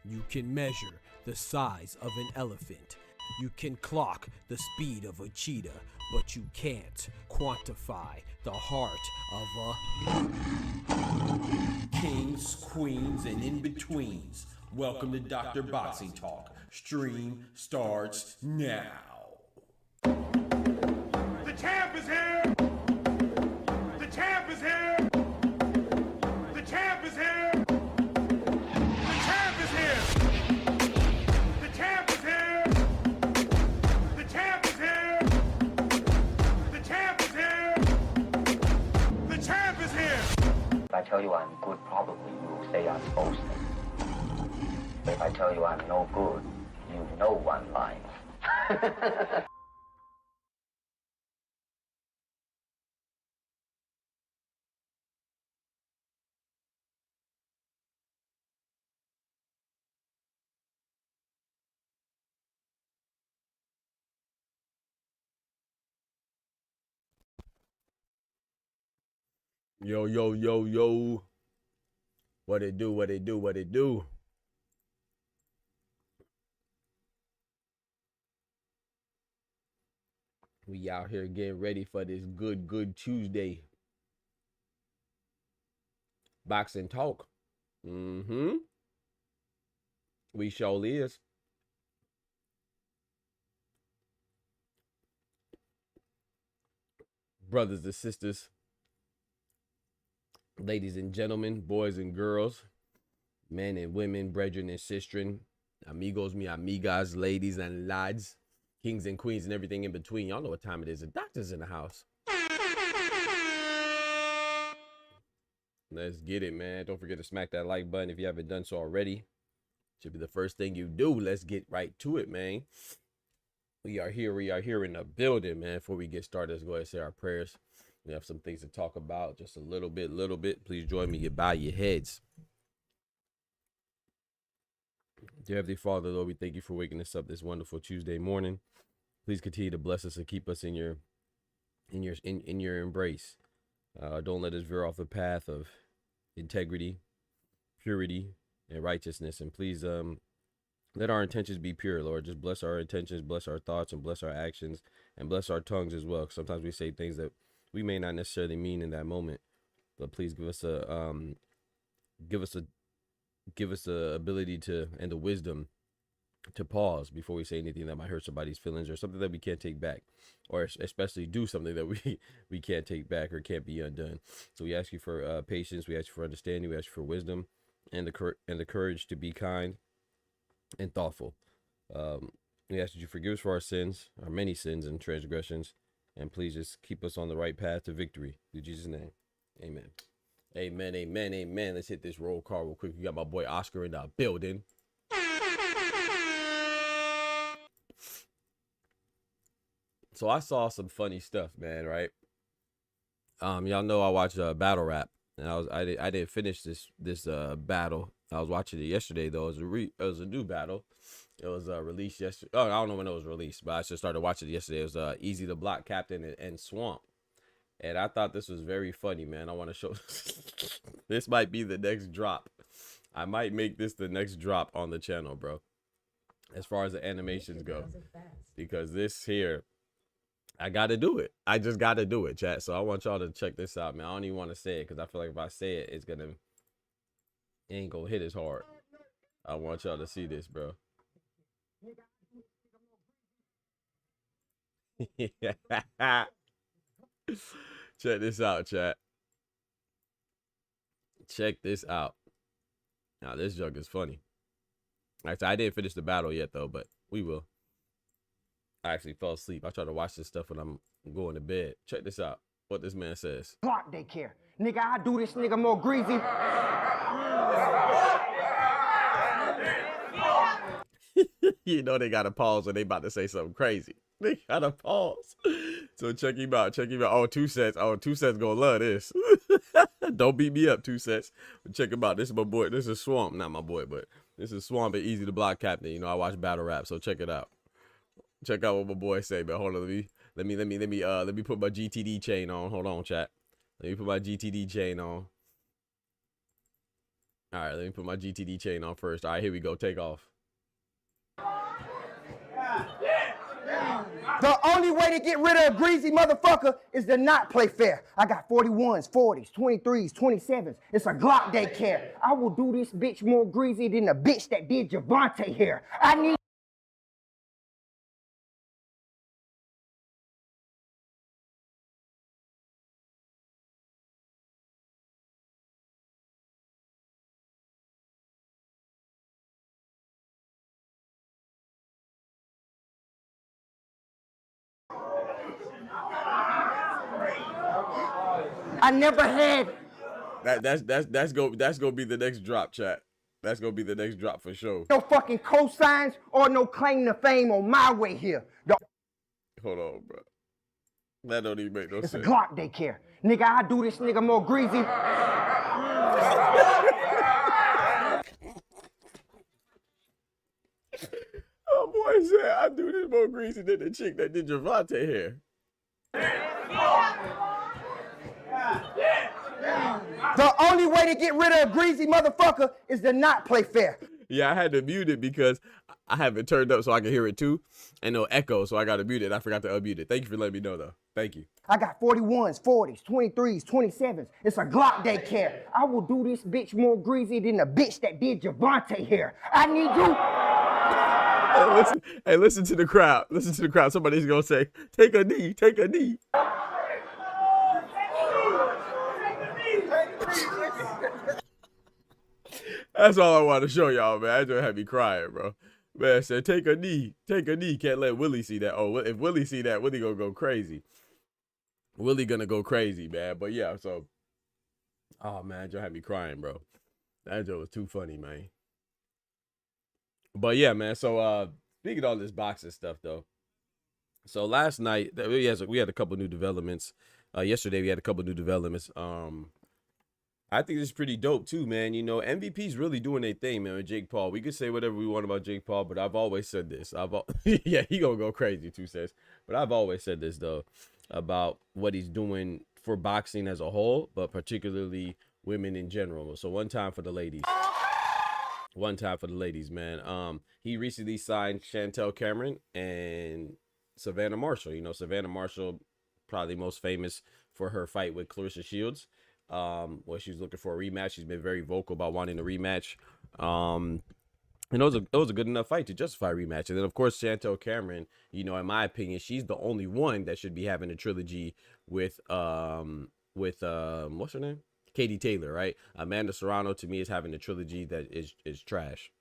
You can measure the size of an elephant. You can clock the speed of a cheetah, but you can't quantify the heart of a kings, queens, and in-betweens. Welcome to Dr. Boxing Talk. Stream starts now. The champ is here! The champ is here! The champ is here! The champ is here! The champ is here! The champ is here! The champ is here! The champ is here! If I tell you I'm good, probably you will say I'm boasting. If I tell you I'm no good, you know I'm lying. Yo, yo, yo, yo. What it do, what it do, what it do. We out here getting ready for this good Tuesday. Boxing talk. We sure is. Brothers and sisters, ladies and gentlemen, boys and girls, men and women, brethren and sistren, amigos, mi amigas, ladies and lads, kings and queens and everything in between. Y'all know what time it is. The doctor's in the house. Let's get it, man. Don't forget to smack that like button if you haven't done so already. Should be the first thing you do. Let's get right to it, man. We are here in the building, man. Before we get started, let's go ahead and say our prayers. We have some things to talk about, just a little bit. Please join me. You bow your heads. Dear Heavenly Father, Lord, we thank you for waking us up this wonderful Tuesday morning. Please continue to bless us and keep us in your embrace. Don't let us veer off the path of integrity, purity, and righteousness. And please let our intentions be pure, Lord. Just bless our intentions, bless our thoughts, and bless our actions, and bless our tongues as well. Sometimes we say things that we may not necessarily mean in that moment, but please give us the ability to, and the wisdom to pause before we say anything that might hurt somebody's feelings, or something that we can't take back, or especially do something that we can't take back or can't be undone. So we ask you for patience, we ask you for understanding, we ask you for wisdom, and the courage to be kind and thoughtful. We ask that you forgive us for our sins, our many sins and transgressions, and please just keep us on the right path to victory. In Jesus' name, amen. Amen, amen, amen. Let's hit this roll call real quick. We got my boy Oscar in the building. So I saw some funny stuff, man, right? Y'all know I watch battle rap, and I didn't finish this battle. I was watching it yesterday though. It was a new battle. It was released yesterday. Oh, I don't know when it was released, but I just started watching it yesterday. It was Easy to Block Captain and Swamp. And I thought this was very funny, man. I want to show this might be the next drop. I might make this the next drop on the channel, bro. As far as the animations go. Because this here, I got to do it. I just got to do it, chat. So I want y'all to check this out, man. I don't even want to say it because I feel like if I say it, it ain't going to hit as hard. I want y'all to see this, bro. Check this out, chat. Check this out. Now, this junk is funny. Actually, I didn't finish the battle yet, though, but we will. I actually fell asleep. I try to watch this stuff when I'm going to bed. Check this out. What this man says. Block daycare. Nigga, I do this nigga more greasy. You know they got to pause when they about to say something crazy. They got to pause. So check him out. Check him out. Oh, 2 Cents. Oh, 2 Cents gonna love this. Don't beat me up, 2 Cents. But check him out. This is my boy. This is Swamp. Not my boy, but this is Swamp and Easy to Block Captain. You know, I watch battle rap, so check it out. Check out what my boy say, but hold on, let me put my GTD chain on. Hold on, chat. Let me put my GTD chain on. All right, let me put my GTD chain on first. All right, here we go. Take off. The only way to get rid of a greasy motherfucker is to not play fair. I got 41s, 40s, 23s, 27s. It's a Glock daycare. I will do this bitch more greasy than the bitch that did Gervonta hair. I need... I never had... That's gonna be the next drop, chat. That's gonna be the next drop for sure. no fucking cosigns or no claim to fame on my way here. Hold on, bro. That don't even make no It's a sense. Glock daycare. Nigga, I do this nigga more greasy. Oh boy said I do this more greasy than the chick that did Gervonta hair. The only way to get rid of a greasy motherfucker is to not play fair. Yeah, I had to mute it because I have it turned up so I can hear it too. And no echo, so I got to mute it. I forgot to unmute it. Thank you for letting me know, though. Thank you. I got 41s, 40s, 23s, 27s. It's a Glock daycare. I will do this bitch more greasy than the bitch that did Gervonta hair. I need you. Hey, listen to the crowd. Listen to the crowd. Somebody's going to say, take a knee, take a knee. That's all I want to show y'all, man. I just had me crying, bro. Man said, take a knee, take a knee. Can't let Willie see that. Oh, if Willie see that, Willie gonna go crazy. Willie gonna go crazy, man. But yeah, so, oh man, just had me crying, bro. That joke was too funny, man. But yeah, man. So speaking of all this boxing stuff, though. So last night we had a couple new developments. Yesterday we had a couple new developments. I think this is pretty dope too, man. You know, MVP's really doing their thing, man, with Jake Paul. We could say whatever we want about Jake Paul, but I've always said this. Yeah, he gonna go crazy, 2 Cents. But I've always said this, though, about what he's doing for boxing as a whole, but particularly women in general. So one time for the ladies. One time for the ladies, man. He recently signed Chantel Cameron and Savannah Marshall. You know, Savannah Marshall, probably most famous for her fight with Clarissa Shields. Where she's looking for a rematch. She's been very vocal about wanting a rematch. And it was a good enough fight to justify a rematch. And then of course Chantel Cameron, you know, in my opinion, she's the only one that should be having a trilogy with what's her name? Katie Taylor, right? Amanda Serrano to me is having a trilogy that is trash.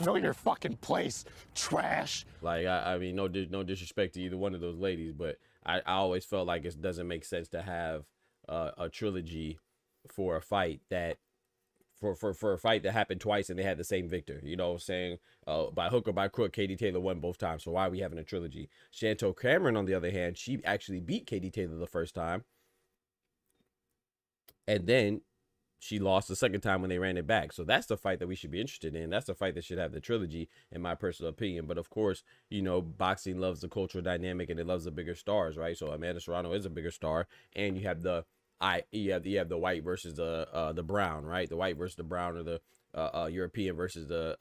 Know your fucking place, trash. Like I mean, no disrespect to either one of those ladies, but I always felt like it doesn't make sense to have a trilogy for a fight that for a fight that happened twice and they had the same victor. You know what I'm saying? By hook or by crook, Katie Taylor won both times. So why are we having a trilogy? Chantel Cameron, on the other hand, she actually beat Katie Taylor the first time. And then she lost the second time when they ran it back. So that's the fight that we should be interested in. That's the fight that should have the trilogy, in my personal opinion. But of course, you know, boxing loves the cultural dynamic and it loves the bigger stars, right? So Amanda Serrano is a bigger star, and you have the you have the white versus the brown, right? The white versus the brown, or the European versus the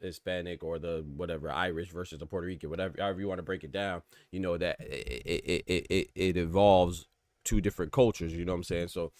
Hispanic, or the whatever, Irish versus the Puerto Rican, whatever, however you want to break it down. You know that it involves two different cultures. You know what I'm saying? So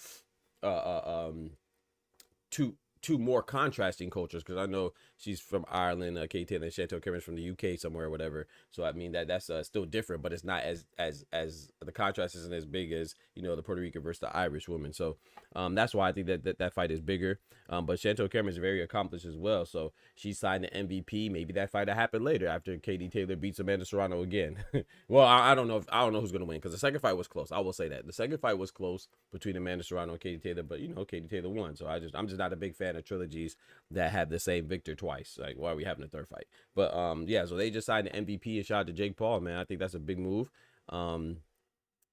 two more contrasting cultures, because I know she's from Ireland, Katie Taylor, and Chantel Cameron's from the UK somewhere or whatever. So I mean that's still different, but it's not as the contrast isn't as big as, you know, the Puerto Rican versus the Irish woman. So that's why I think that fight is bigger. But Chantel Cameron is very accomplished as well. So she signed the MVP. Maybe that fight will happen later after Katie Taylor beats Amanda Serrano again. Well, I don't know who's gonna win, because the second fight was close. I will say that the second fight was close between Amanda Serrano and Katie Taylor, but you know, Katie Taylor won. So I'm just not a big fan of trilogies that have the same victor twice. Like, why are we having a third fight? But yeah, so they just signed the MVP and shot to Jake Paul, man. I think that's a big move.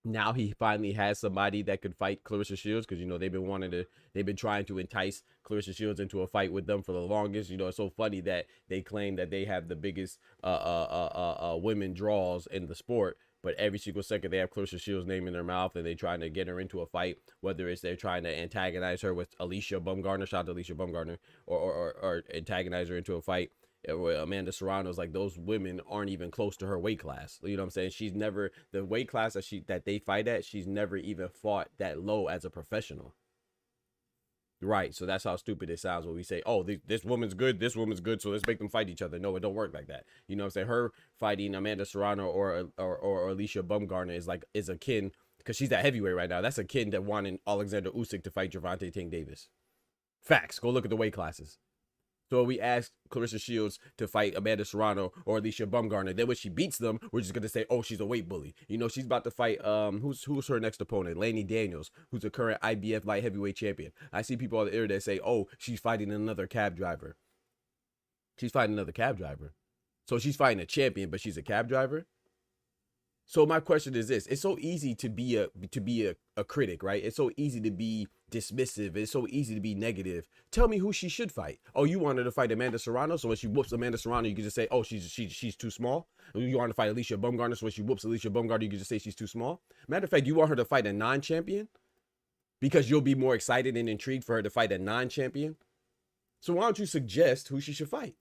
Now he finally has somebody that could fight Clarissa Shields, because, you know, they've been trying to entice Clarissa Shields into a fight with them for the longest. You know, it's so funny that they claim that they have the biggest women draws in the sport, but every single second they have Clarissa Shields' name in their mouth and they trying to get her into a fight, whether it's they're trying to antagonize her with Alicia Bumgarner, shout out to Alicia Bumgarner, or antagonize her into a fight where Amanda Serrano's like, those women aren't even close to her weight class. You know what I'm saying? She's never, the weight class that they fight at, she's never even fought that low as a professional. Right, so that's how stupid it sounds when we say, oh, this woman's good, so let's make them fight each other. No, it don't work like that. You know what I'm saying? Her fighting Amanda Serrano or Alicia Bumgarner is akin, because she's that heavyweight right now, that's akin to wanting Alexander Usyk to fight Gervonta Tank Davis. Facts. Go look at the weight classes. So we asked Clarissa Shields to fight Amanda Serrano or Alicia Bumgarner. Then when she beats them, we're just gonna say, oh, she's a weight bully. You know, she's about to fight who's her next opponent? Laney Daniels, who's a current IBF light heavyweight champion. I see people on the internet say, oh, she's fighting another cab driver. She's fighting another cab driver. So she's fighting a champion, but she's a cab driver. So my question is this: it's so easy to be a critic, right? It's so easy to be dismissive. It's so easy to be negative. Tell me who she should fight. Oh, you wanted to fight Amanda Serrano, so when she whoops Amanda Serrano, you can just say, oh, she's too small. You want to fight Alicia Bumgarner, so when she whoops Alicia Bumgarner, you can just say she's too small. Matter of fact, you want her to fight a non-champion because you'll be more excited and intrigued for her to fight a non-champion. So why don't you suggest who she should fight?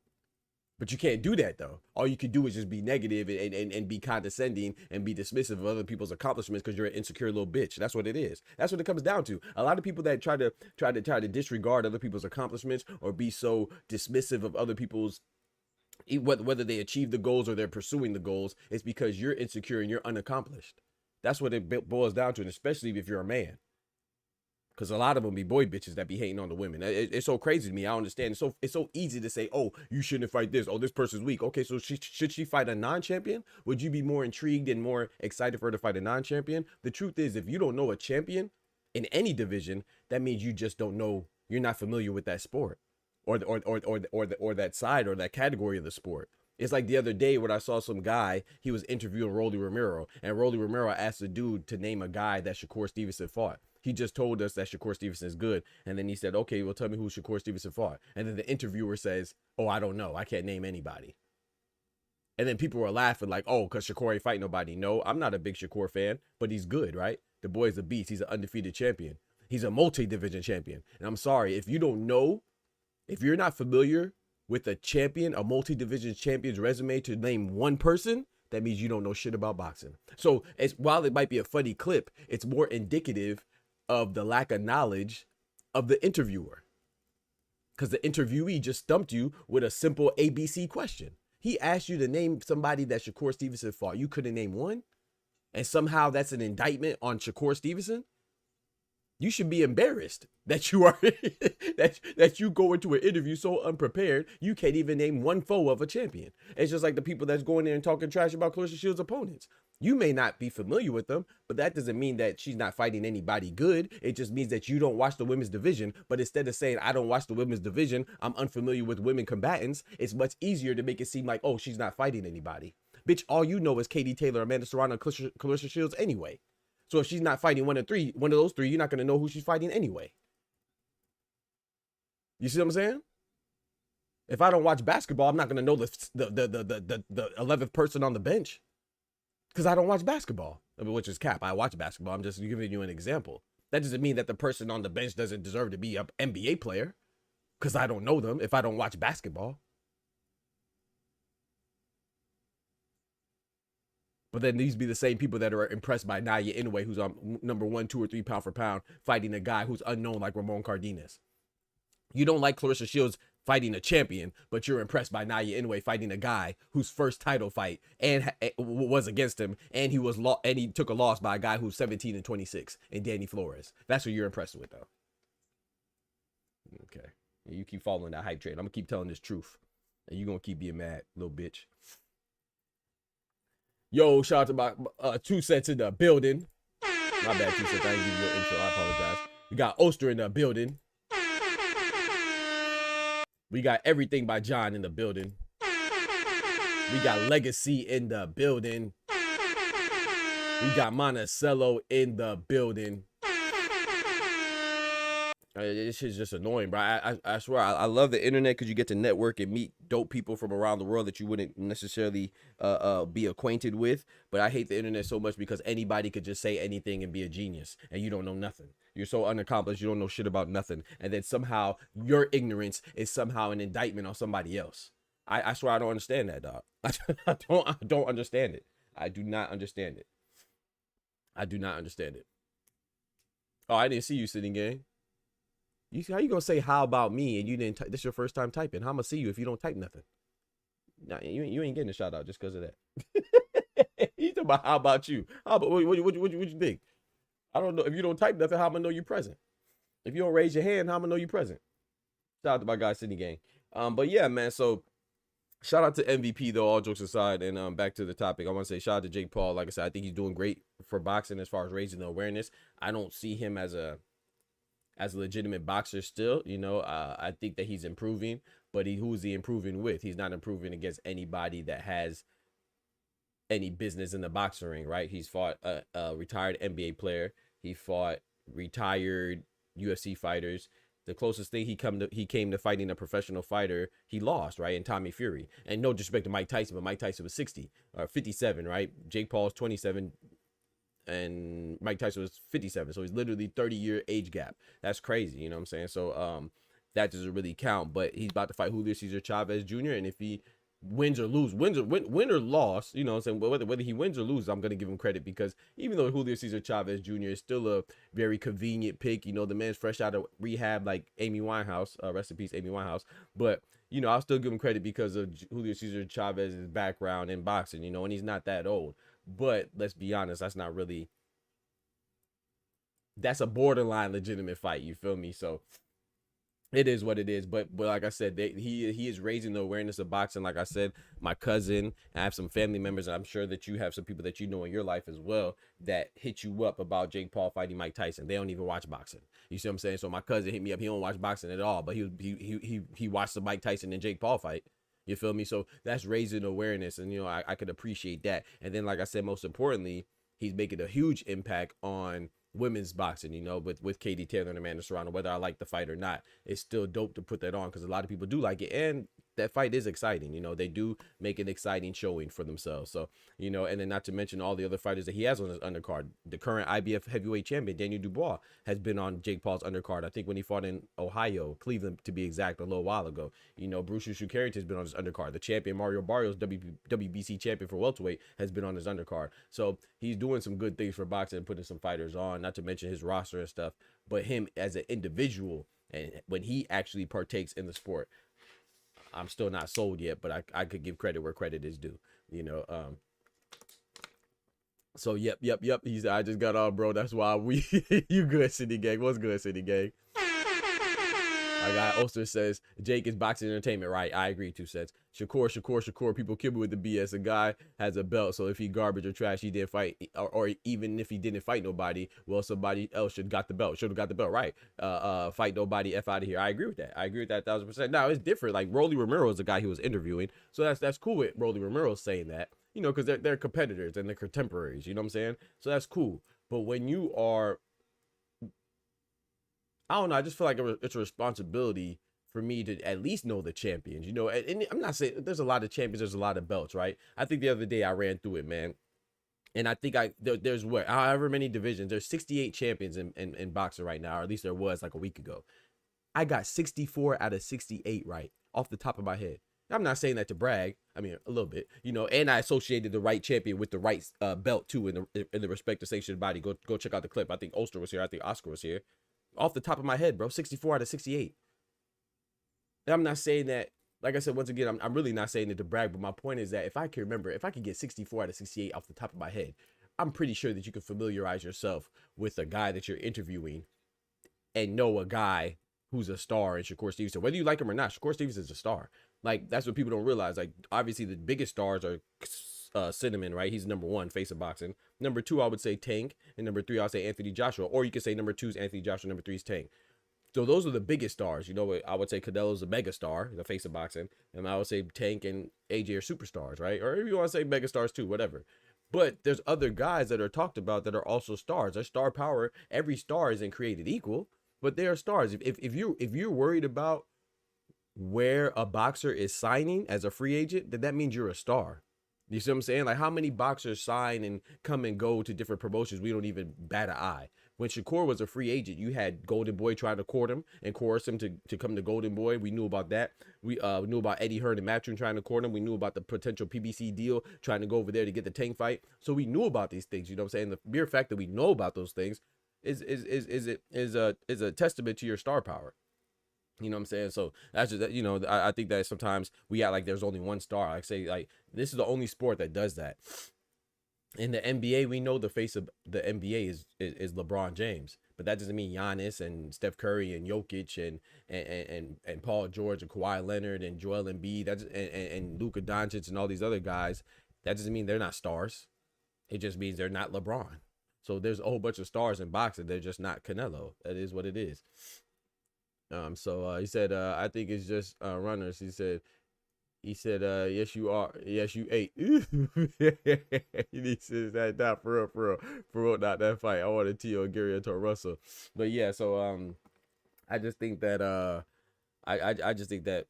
But you can't do that, though. All you can do is just be negative and be condescending and be dismissive of other people's accomplishments because you're an insecure little bitch. That's what it is. That's what it comes down to. A lot of people that try to disregard other people's accomplishments or be so dismissive of other people's, whether they achieve the goals or they're pursuing the goals, it's because you're insecure and you're unaccomplished. That's what it boils down to, and especially if you're a man. Because a lot of them be boy bitches that be hating on the women. It's so crazy to me. I don't understand. It's so easy to say, oh, you shouldn't fight this. Oh, this person's weak. Okay, so should she fight a non-champion? Would you be more intrigued and more excited for her to fight a non-champion? The truth is, if you don't know a champion in any division, that means you just don't know. You're not familiar with that sport, or that side or that category of the sport. It's like the other day when I saw some guy, he was interviewing Rolly Romero, and Rolly Romero asked the dude to name a guy that Shakur Stevenson fought. He just told us that Shakur Stevenson is good. And then he said, okay, well, tell me who Shakur Stevenson fought. And then the interviewer says, oh, I don't know. I can't name anybody. And then people were laughing like, oh, because Shakur ain't fight nobody. No, I'm not a big Shakur fan, but he's good, right? The boy's a beast. He's an undefeated champion. He's a multi-division champion. And I'm sorry, if you don't know, if you're not familiar with a champion, a multi-division champion's resume to name one person, that means you don't know shit about boxing. So while it might be a funny clip, it's more indicative of the lack of knowledge of the interviewer, because the interviewee just stumped you with a simple ABC question. He asked you to name somebody that Shakur Stevenson fought. You couldn't name one, and somehow that's an indictment on Shakur Stevenson. You should be embarrassed that you are that you go into an interview so unprepared you can't even name one foe of a champion. It's just like the people that's going there and talking trash about Clarissa Shields' opponents. You may not be familiar with them, but that doesn't mean that she's not fighting anybody good. It just means that you don't watch the women's division. But instead of saying, I don't watch the women's division, I'm unfamiliar with women combatants, it's much easier to make it seem like, oh, she's not fighting anybody. Bitch, all you know is Katie Taylor, Amanda Serrano, and Clarissa Shields anyway. So if she's not fighting one of those three, you're not going to know who she's fighting anyway. You see what I'm saying? If I don't watch basketball, I'm not going to know the 11th person on the bench because I don't watch basketball, which is cap. I watch basketball. I'm just giving you an example. That doesn't mean that the person on the bench doesn't deserve to be an NBA player because I don't know them if I don't watch basketball. But then these be the same people that are impressed by Naoya Inoue, who's on number 1, 2, or 3 pound for pound, fighting a guy who's unknown like Ramon Cardenas. You don't like Clarissa Shields fighting a champion, but you're impressed by Naoya Inoue fighting a guy whose first title fight and was against him, and he took a loss by a guy who's 17-26 and Danny Flores. That's what you're impressed with, though. Okay, you keep following that hype train. I'm gonna keep telling this truth, and you're gonna keep being mad, little bitch. Yo, shout out to my 2 Cents in the building. My bad, 2 Cents. I didn't give you your intro. I apologize. We got Oster in the building. We got Everything by John in the building. We got Legacy in the building. We got Monticello in the building. This shit's just annoying, bro. I swear, I love the internet because you get to network and meet dope people from around the world that you wouldn't necessarily be acquainted with. But I hate the internet so much because anybody could just say anything and be a genius, and you don't know nothing. You're so unaccomplished, you don't know shit about nothing. And then somehow your ignorance is somehow an indictment on somebody else. I swear I don't understand that, dog. I don't understand it. I do not understand it. I do not understand it. Oh, I didn't see you, Sitting Gang. How you gonna say how about me and you didn't? This is your first time typing. How I'm gonna see you if you don't type nothing? Nah, you ain't getting a shout out just because of that. You talking about how about you? How about what you think? I don't know if you don't type nothing. How am I know you present? If you don't raise your hand, how am I know you present? Shout out to my guy Sydney Gang. But yeah, man. So shout out to MVP though. All jokes aside, and back to the topic. I want to say shout out to Jake Paul. Like I said, I think he's doing great for boxing as far as raising the awareness. I don't see him as a legitimate boxer still, you know. I think that he's improving, but who's he improving with? He's not improving against anybody that has any business in the boxing ring, right? He's fought a retired NBA player. He fought retired UFC fighters. The closest thing he came to fighting a professional fighter, he lost, right? In Tommy Fury. And no disrespect to Mike Tyson, but Mike Tyson was 60 or 57, right? Jake Paul's 27. And Mike Tyson was 57, so he's literally 30-year age gap. That's crazy, you know what I'm saying? So that doesn't really count. But he's about to fight Julio Cesar Chavez Jr. And if he wins or loss, you know what I'm saying? Whether he wins or loses, I'm gonna give him credit because even though Julio Cesar Chavez Jr. is still a very convenient pick, you know, the man's fresh out of rehab like Amy Winehouse, rest in peace, Amy Winehouse. But you know, I'll still give him credit because of Julio Cesar Chavez's background in boxing, you know, and he's not that old. But let's be honest, that's a borderline legitimate fight. You feel me? So it is what it is. But like I said, he is raising the awareness of boxing. Like I said, my cousin, I have some family members, and I'm sure that you have some people that you know in your life as well that hit you up about Jake Paul fighting Mike Tyson. They don't even watch boxing. You see what I'm saying? So my cousin hit me up. He don't watch boxing at all, but he watched the Mike Tyson and Jake Paul fight. You feel me? So that's raising awareness, and you know, I could appreciate that. And then, like I said, most importantly, he's making a huge impact on women's boxing, you know, with Katie Taylor and Amanda Serrano. Whether I like the fight or not, it's still dope to put that on because a lot of people do like it, and that fight is exciting. You know, they do make an exciting showing for themselves. So, you know, and then not to mention all the other fighters that he has on his undercard. The current IBF heavyweight champion, Daniel Dubois, has been on Jake Paul's undercard. I think when he fought in Ohio, Cleveland to be exact, a little while ago. You know, Bruce Shukarich has been on his undercard. The champion, Mario Barrios, WBC champion for welterweight, has been on his undercard. So he's doing some good things for boxing and putting some fighters on, not to mention his roster and stuff. But him as an individual, and when he actually partakes in the sport, I'm still not sold yet, but I could give credit where credit is due, you know. So yep. He said, I just got on, bro. That's why you good, City Gang. What's good, City Gang? Our guy Oster says Jake is boxing entertainment. Right, I agree. 2 cents. Shakur. People kill me with the BS. A guy has a belt, so if he garbage or trash, he didn't fight, or even if he didn't fight nobody, well, somebody else should have got the belt. Right. Fight nobody. F out of here. I agree with that. 1,000%. Now it's different. Like Rolly Romero is the guy he was interviewing, so that's cool with Rolly Romero saying that. You know, because they're competitors and they're contemporaries. You know what I'm saying? So that's cool. But when you are, I don't know, I just feel like it's a responsibility for me to at least know the champions, you know. And I'm not saying there's a lot of champions, there's a lot of belts, right? I think the other day I ran through it, man. And I think there's what, however many divisions, there's 68 champions in boxing right now, or at least there was like a week ago. I got 64 out of 68 right off the top of my head. I'm not saying that to brag. I mean, a little bit, you know, and I associated the right champion with the right belt too in the respective sanctioned body. Go check out the clip. I think Oster was here. I think Oscar was here. Off the top of my head, bro, 64 out of 68. And I'm not saying that, like I said, once again, I'm really not saying it to brag, but my point is that if I can remember, if I could get 64 out of 68 off the top of my head, I'm pretty sure that you can familiarize yourself with a guy that you're interviewing and know a guy who's a star in Shakur Stevenson. Whether you like him or not, Shakur Stevenson is a star. Like, that's what people don't realize. Like, obviously, the biggest stars are Cinnamon, right? He's number 1, face of boxing. Number 2, I would say Tank. And number 3, I would say Anthony Joshua. Or you could say number 2 is Anthony Joshua, number 3 is Tank. So those are the biggest stars. You know, I would say Canelo's a mega star, the face of boxing. And I would say Tank and AJ are superstars, right? Or if you want to say mega stars too, whatever. But there's other guys that are talked about that are also stars. Their star power, every star isn't created equal, but they are stars. If you're worried about where a boxer is signing as a free agent, then that means you're a star. You see what I'm saying? Like, how many boxers sign and come and go to different promotions? We don't even bat an eye. When Shakur was a free agent, you had Golden Boy trying to court him and coerce him to come to Golden Boy. We knew about that. We knew about Eddie Hearn and Matchroom trying to court him. We knew about the potential PBC deal trying to go over there to get the Tank fight. So we knew about these things. You know what I'm saying? The mere fact that we know about those things is a testament to your star power. You know what I'm saying? So that's just, you know, I think that sometimes we act like there's only one star. Like, say, like, this is the only sport that does that. In the NBA, we know the face of the NBA is LeBron James, but that doesn't mean Giannis and Steph Curry and Jokic and Paul George and Kawhi Leonard and Joel Embiid and Luka Doncic and all these other guys. That doesn't mean they're not stars. It just means they're not LeBron. So there's a whole bunch of stars in boxing. They're just not Canelo. That is what it is. So he said, I think it's just runners. He said, yes, you are. Yes, you ate. He says that, not for real, not that fight. I wanted Tio Gary and Russell. But yeah, so I just think that I just think that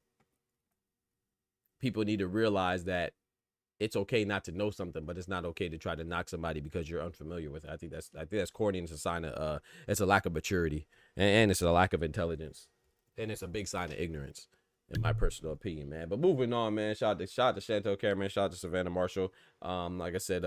people need to realize that it's okay not to know something, but it's not okay to try to knock somebody because you're unfamiliar with it. I think that's corny, and it's a sign of it's a lack of maturity, and it's a lack of intelligence, and it's a big sign of ignorance, in my personal opinion, man. But moving on, man. Shout out to Chantel Cameron. Shout out to Savannah Marshall. Like I said,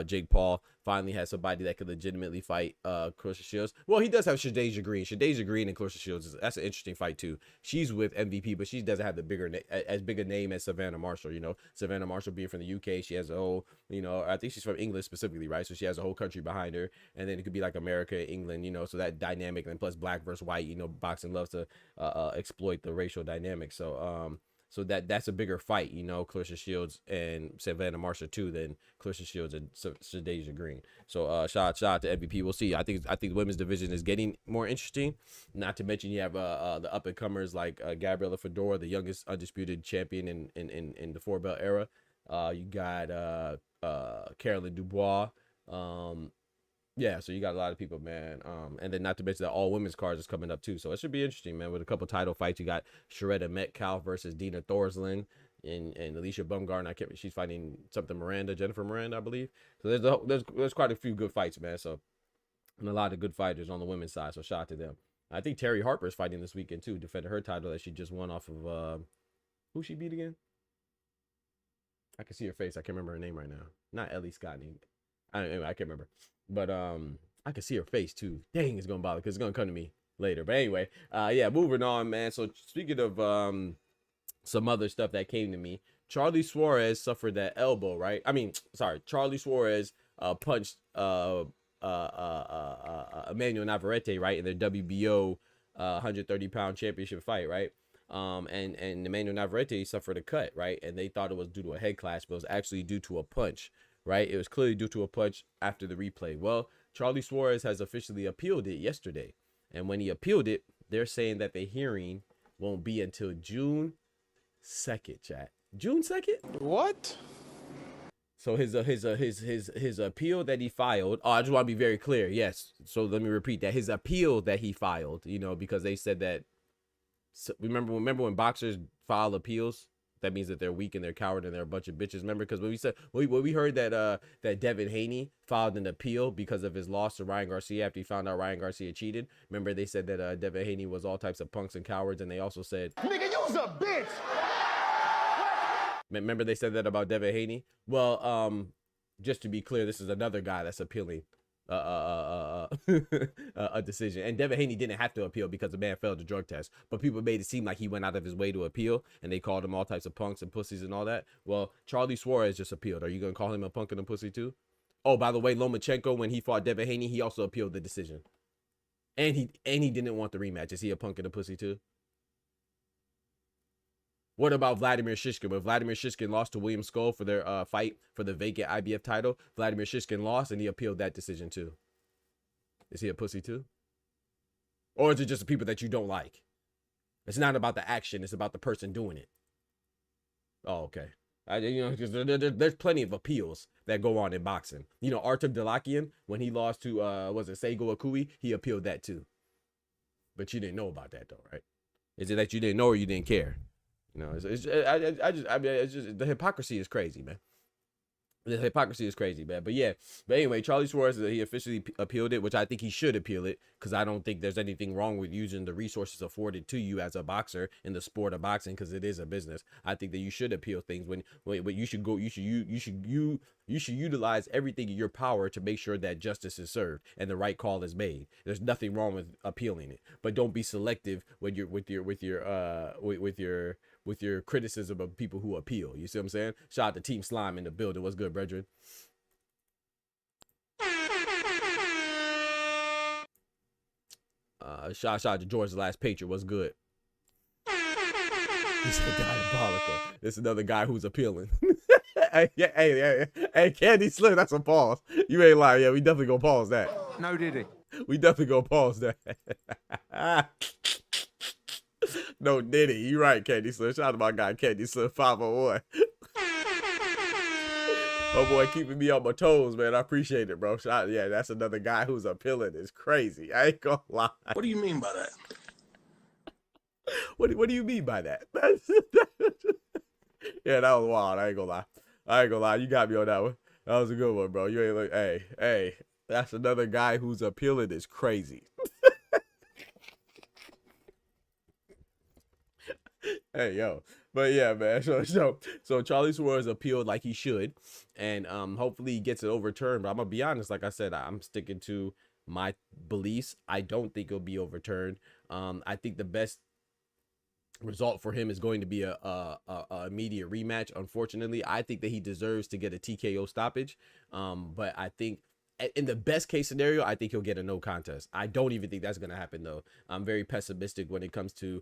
Jake Paul finally has somebody that could legitimately fight Clarissa Shields. Well, he does have Shadeja Green. Shadeja Green and Clarissa Shields, that's an interesting fight too. She's with MVP, but she doesn't have the as big a name as Savannah Marshall. You know, Savannah Marshall being from the UK, she has a whole, you know, I think she's from England specifically, right? So she has a whole country behind her, and then it could be like America, England, you know, so that dynamic, and plus black versus white, you know, boxing loves to exploit the racial dynamic. So so that's a bigger fight, you know, Clarissa Shields and Savannah Marshall too, than Clarissa Shields and Shadeja Green. So shout out to MVP. We'll see. I think the women's division is getting more interesting. Not to mention you have the up and comers like Gabriela Fedora, the youngest undisputed champion in the 4-belt era. You got Carolyn Dubois. Yeah, so you got a lot of people, man. And then not to mention that all women's cards is coming up too. So it should be interesting, man. With a couple title fights, you got Sharetta Metcalf versus Dina Thorslin and Alicia Bumgarner. She's fighting Jennifer Miranda, I believe. So there's quite a few good fights, man. So, and a lot of good fighters on the women's side. So shout out to them. I think Terry Harper is fighting this weekend too, defending her title that she just won off of who she beat again? I can see her face. I can't remember her name right now. Not Ellie Scott. Anyway, I can't remember. But I can see her face too. Dang, it's gonna bother because it's gonna come to me later. But anyway, yeah, moving on, man. So speaking of some other stuff that came to me, Charlie Suarez suffered that elbow, right? I mean, sorry, Charlie Suarez punched Emmanuel Navarrete, right, in their WBO 130-pound championship fight, right? And Emmanuel Navarrete suffered a cut, right? And they thought it was due to a head clash, but it was actually due to a punch, right? It was clearly due to a punch after the replay. Well, Charlie Suarez has officially appealed it yesterday. And when he appealed it, they're saying that the hearing won't be until June 2nd, chat. June 2nd? What? So his appeal that he filed. Oh, I just want to be very clear. Yes. So let me repeat that. His appeal that he filed, you know, because they said that. So remember when boxers file appeals, that means that they're weak and they're coward and they're a bunch of bitches. Remember, because when we heard that that Devin Haney filed an appeal because of his loss to Ryan Garcia after he found out Ryan Garcia cheated. Remember, they said that Devin Haney was all types of punks and cowards, and they also said, Nigga, you's a bitch. remember they said that about Devin Haney. Well, just to be clear, this is another guy that's appealing a decision. And Devin Haney didn't have to appeal because the man failed the drug test, but people made it seem like he went out of his way to appeal, and they called him all types of punks and pussies and all that. Well, Charlie Suarez just appealed. Are you gonna call him a punk and a pussy too? Oh, by the way, Lomachenko, when he fought Devin Haney, he also appealed the decision, and he didn't want the rematch. Is he a punk and a pussy too? What about Vladimir Shishkin? When Vladimir Shishkin lost to William Skull for their fight for the vacant IBF title, Vladimir Shishkin lost and he appealed that decision too. Is he a pussy too? Or is it just the people that you don't like? It's not about the action, it's about the person doing it. Oh, okay. You know, because there's plenty of appeals that go on in boxing. You know, Artem Dalakian, when he lost to, was it Seigo Akui? He appealed that too. But you didn't know about that though, right? Is it that you didn't know or you didn't care? You know, it's just the hypocrisy is crazy, man. The hypocrisy is crazy, man. But yeah, but anyway, Charlie Suarez, he officially appealed it, which I think he should appeal it, because I don't think there's anything wrong with using the resources afforded to you as a boxer in the sport of boxing, because it is a business. I think that you should appeal things when you should go, you should utilize everything in your power to make sure that justice is served and the right call is made. There's nothing wrong with appealing it, but don't be selective with your criticism of people who appeal. You see what I'm saying? Shout out to Team Slime in the building. What's good, brethren? Shout out to George, the Last Patriot. What's good? He said diabolical. This is another guy who's appealing. Hey, Candy Slim, that's a pause. You ain't lying. Yeah, we definitely gonna pause that. No, did he? We definitely gonna pause that. No, Diddy. You right, Candy Slim. Shout out to my guy, Candy Slim 501. Oh boy, keeping me on my toes, man. I appreciate it, bro. Yeah, that's another guy who's appealing. It's crazy. I ain't gonna lie. What do you mean by that? What do you mean by that? Yeah, that was wild. I ain't gonna lie. You got me on that one. That was a good one, bro. You ain't like, hey, that's another guy who's appealing. Is crazy. Hey, yo. But yeah, man. So Charlie Suarez appealed like he should, and hopefully he gets it overturned. But I'm gonna be honest, like I said, I'm sticking to my beliefs. I don't think it'll be overturned. I think the best result for him is going to be a immediate rematch. Unfortunately, I think that he deserves to get a TKO stoppage. But I think in the best case scenario, I think he'll get a no contest. I don't even think that's going to happen, though. I'm very pessimistic when it comes to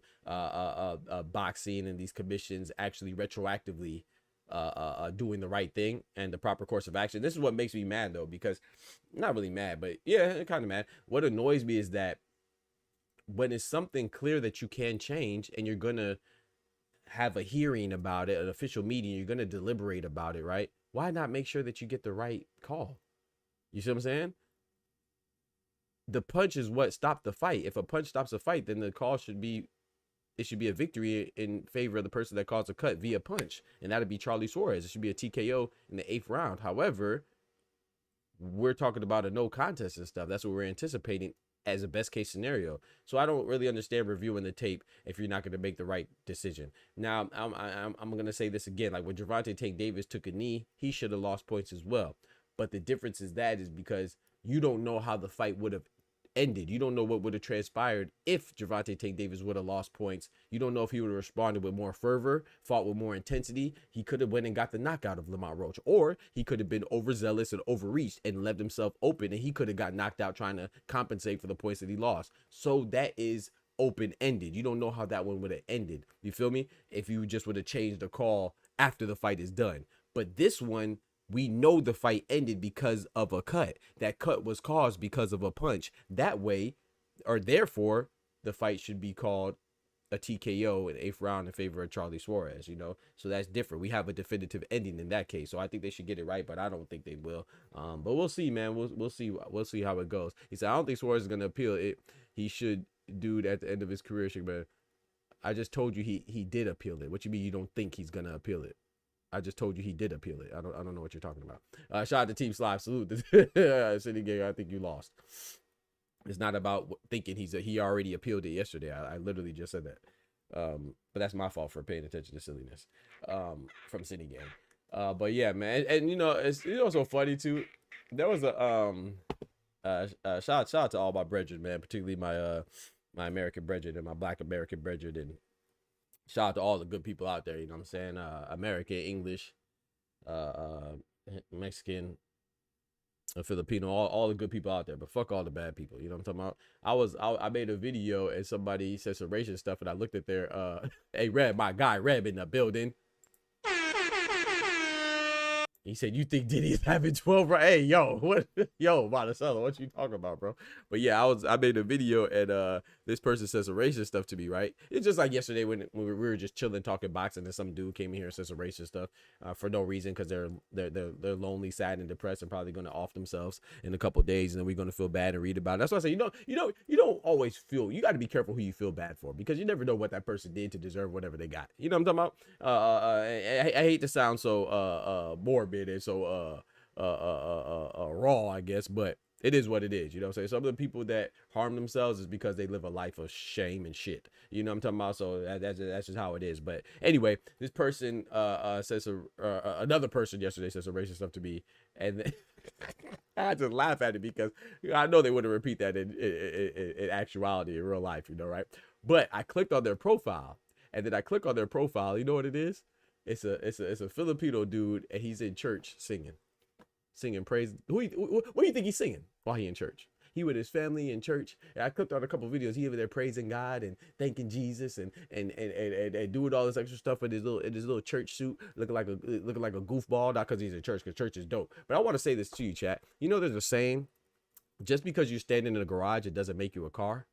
boxing and these commissions actually retroactively doing the right thing and the proper course of action. This is what makes me mad, though, because not really mad, but yeah, kind of mad. What annoys me is that when it's something clear that you can change and you're going to have a hearing about it, an official meeting, you're going to deliberate about it, right? Why not make sure that you get the right call? You see what I'm saying? The punch is what stopped the fight. If a punch stops a fight, then the call should be, it should be a victory in favor of the person that caused a cut via punch. And that'd be Charlie Suarez. It should be a TKO in the 8th round. However, we're talking about a no contest and stuff. That's what we're anticipating as a best case scenario. So I don't really understand reviewing the tape if you're not going to make the right decision. Now, I'm going to say this again. Like when Gervonta Tank Davis took a knee, he should have lost points as well. But the difference is because you don't know how the fight would have ended. You don't know what would have transpired if Gervonta Tank Davis would have lost points. You don't know if he would have responded with more fervor, fought with more intensity. He could have went and got the knockout of Lamont Roach, or he could have been overzealous and overreached and left himself open, and he could have got knocked out trying to compensate for the points that he lost. So that is open-ended. You don't know how that one would have ended. You feel me? If you just would have changed the call after the fight is done. But this one, we know the fight ended because of a cut. That cut was caused because of a punch. That way, or therefore, the fight should be called a TKO in the 8th round in favor of Charlie Suarez, you know? So that's different. We have a definitive ending in that case. So I think they should get it right, but I don't think they will. But we'll see, man. We'll see. We'll see how it goes. He said, I don't think Suarez is going to appeal it. He should do it at the end of his career, man. I just told you he did appeal it. What you mean you don't think he's going to appeal it? I just told you he did appeal it. I don't know what you're talking about. Shout out to Team Slive. Salute. City Gang, I think you lost. It's not about thinking he already appealed it yesterday. I literally just said that. But that's my fault for paying attention to silliness from City Gang. But yeah, man. And you know, it's so funny too. There was a shout out to all my brethren, man, particularly my American brethren and my Black American brethren, and shout out to all the good people out there, you know what I'm saying? American, English, Mexican, Filipino, all the good people out there, but fuck all the bad people, you know what I'm talking about? I made a video and somebody said some racist stuff, and I looked at their hey Reb, my guy Reb in the building. He said, you think Diddy's having 12 right? Hey, yo, what? Yo, Monticello, what you talking about, bro? But yeah, I made a video, and this person said some racist stuff to me, right? It's just like yesterday when we were just chilling, talking boxing, and some dude came in here and said some racist stuff for no reason, because they're lonely, sad, and depressed, and probably going to off themselves in a couple days, and then we're going to feel bad and read about it. That's why I say, you don't always feel, you got to be careful who you feel bad for, because you never know what that person did to deserve whatever they got. You know what I'm talking about? I hate to sound so morbid and so raw, I guess, but it is what it is. You know what I'm saying? Some of the people that harm themselves is because they live a life of shame and shit. You know what I'm talking about? So that's just how it is. But anyway, this person says another person yesterday said some racist stuff to me, and then I just laugh at it because I know they wouldn't repeat that in actuality in real life, you know, right? But I clicked on their profile, and then I click on their profile. You know what it is? It's a Filipino dude, and he's in church singing praise. What do you think he's singing while he in church? He with his family in church. And I clicked on a couple of videos. He over there praising God and thanking Jesus and doing all this extra stuff in his little church suit, looking like a goofball. Not because he's in church, because church is dope. But I want to say this to you, chat. You know, there's a saying: just because you're standing in a garage, it doesn't make you a car.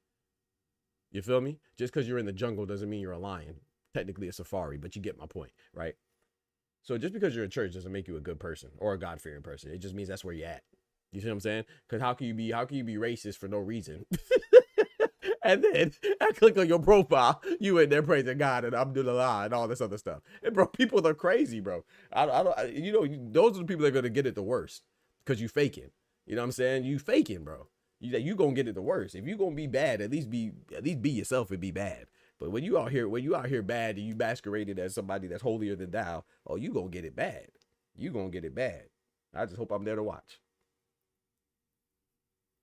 You feel me? Just because you're in the jungle doesn't mean you're a lion. Technically a safari, but you get my point, right? So just because you're in church doesn't make you a good person or a God-fearing person. It just means that's where you're at. You see what I'm saying? Because how can you be racist for no reason? And then I click on your profile, you in there praising God and Abdullah and all this other stuff. And bro, people are crazy, bro. Those are the people that are gonna get it the worst because you faking. You know what I'm saying? You faking, bro. You gonna get it the worst. If you gonna be bad, at least be yourself and be bad. But when you out here bad and you masqueraded as somebody that's holier than thou, oh, you gonna get it bad. You gonna get it bad. I just hope I'm there to watch.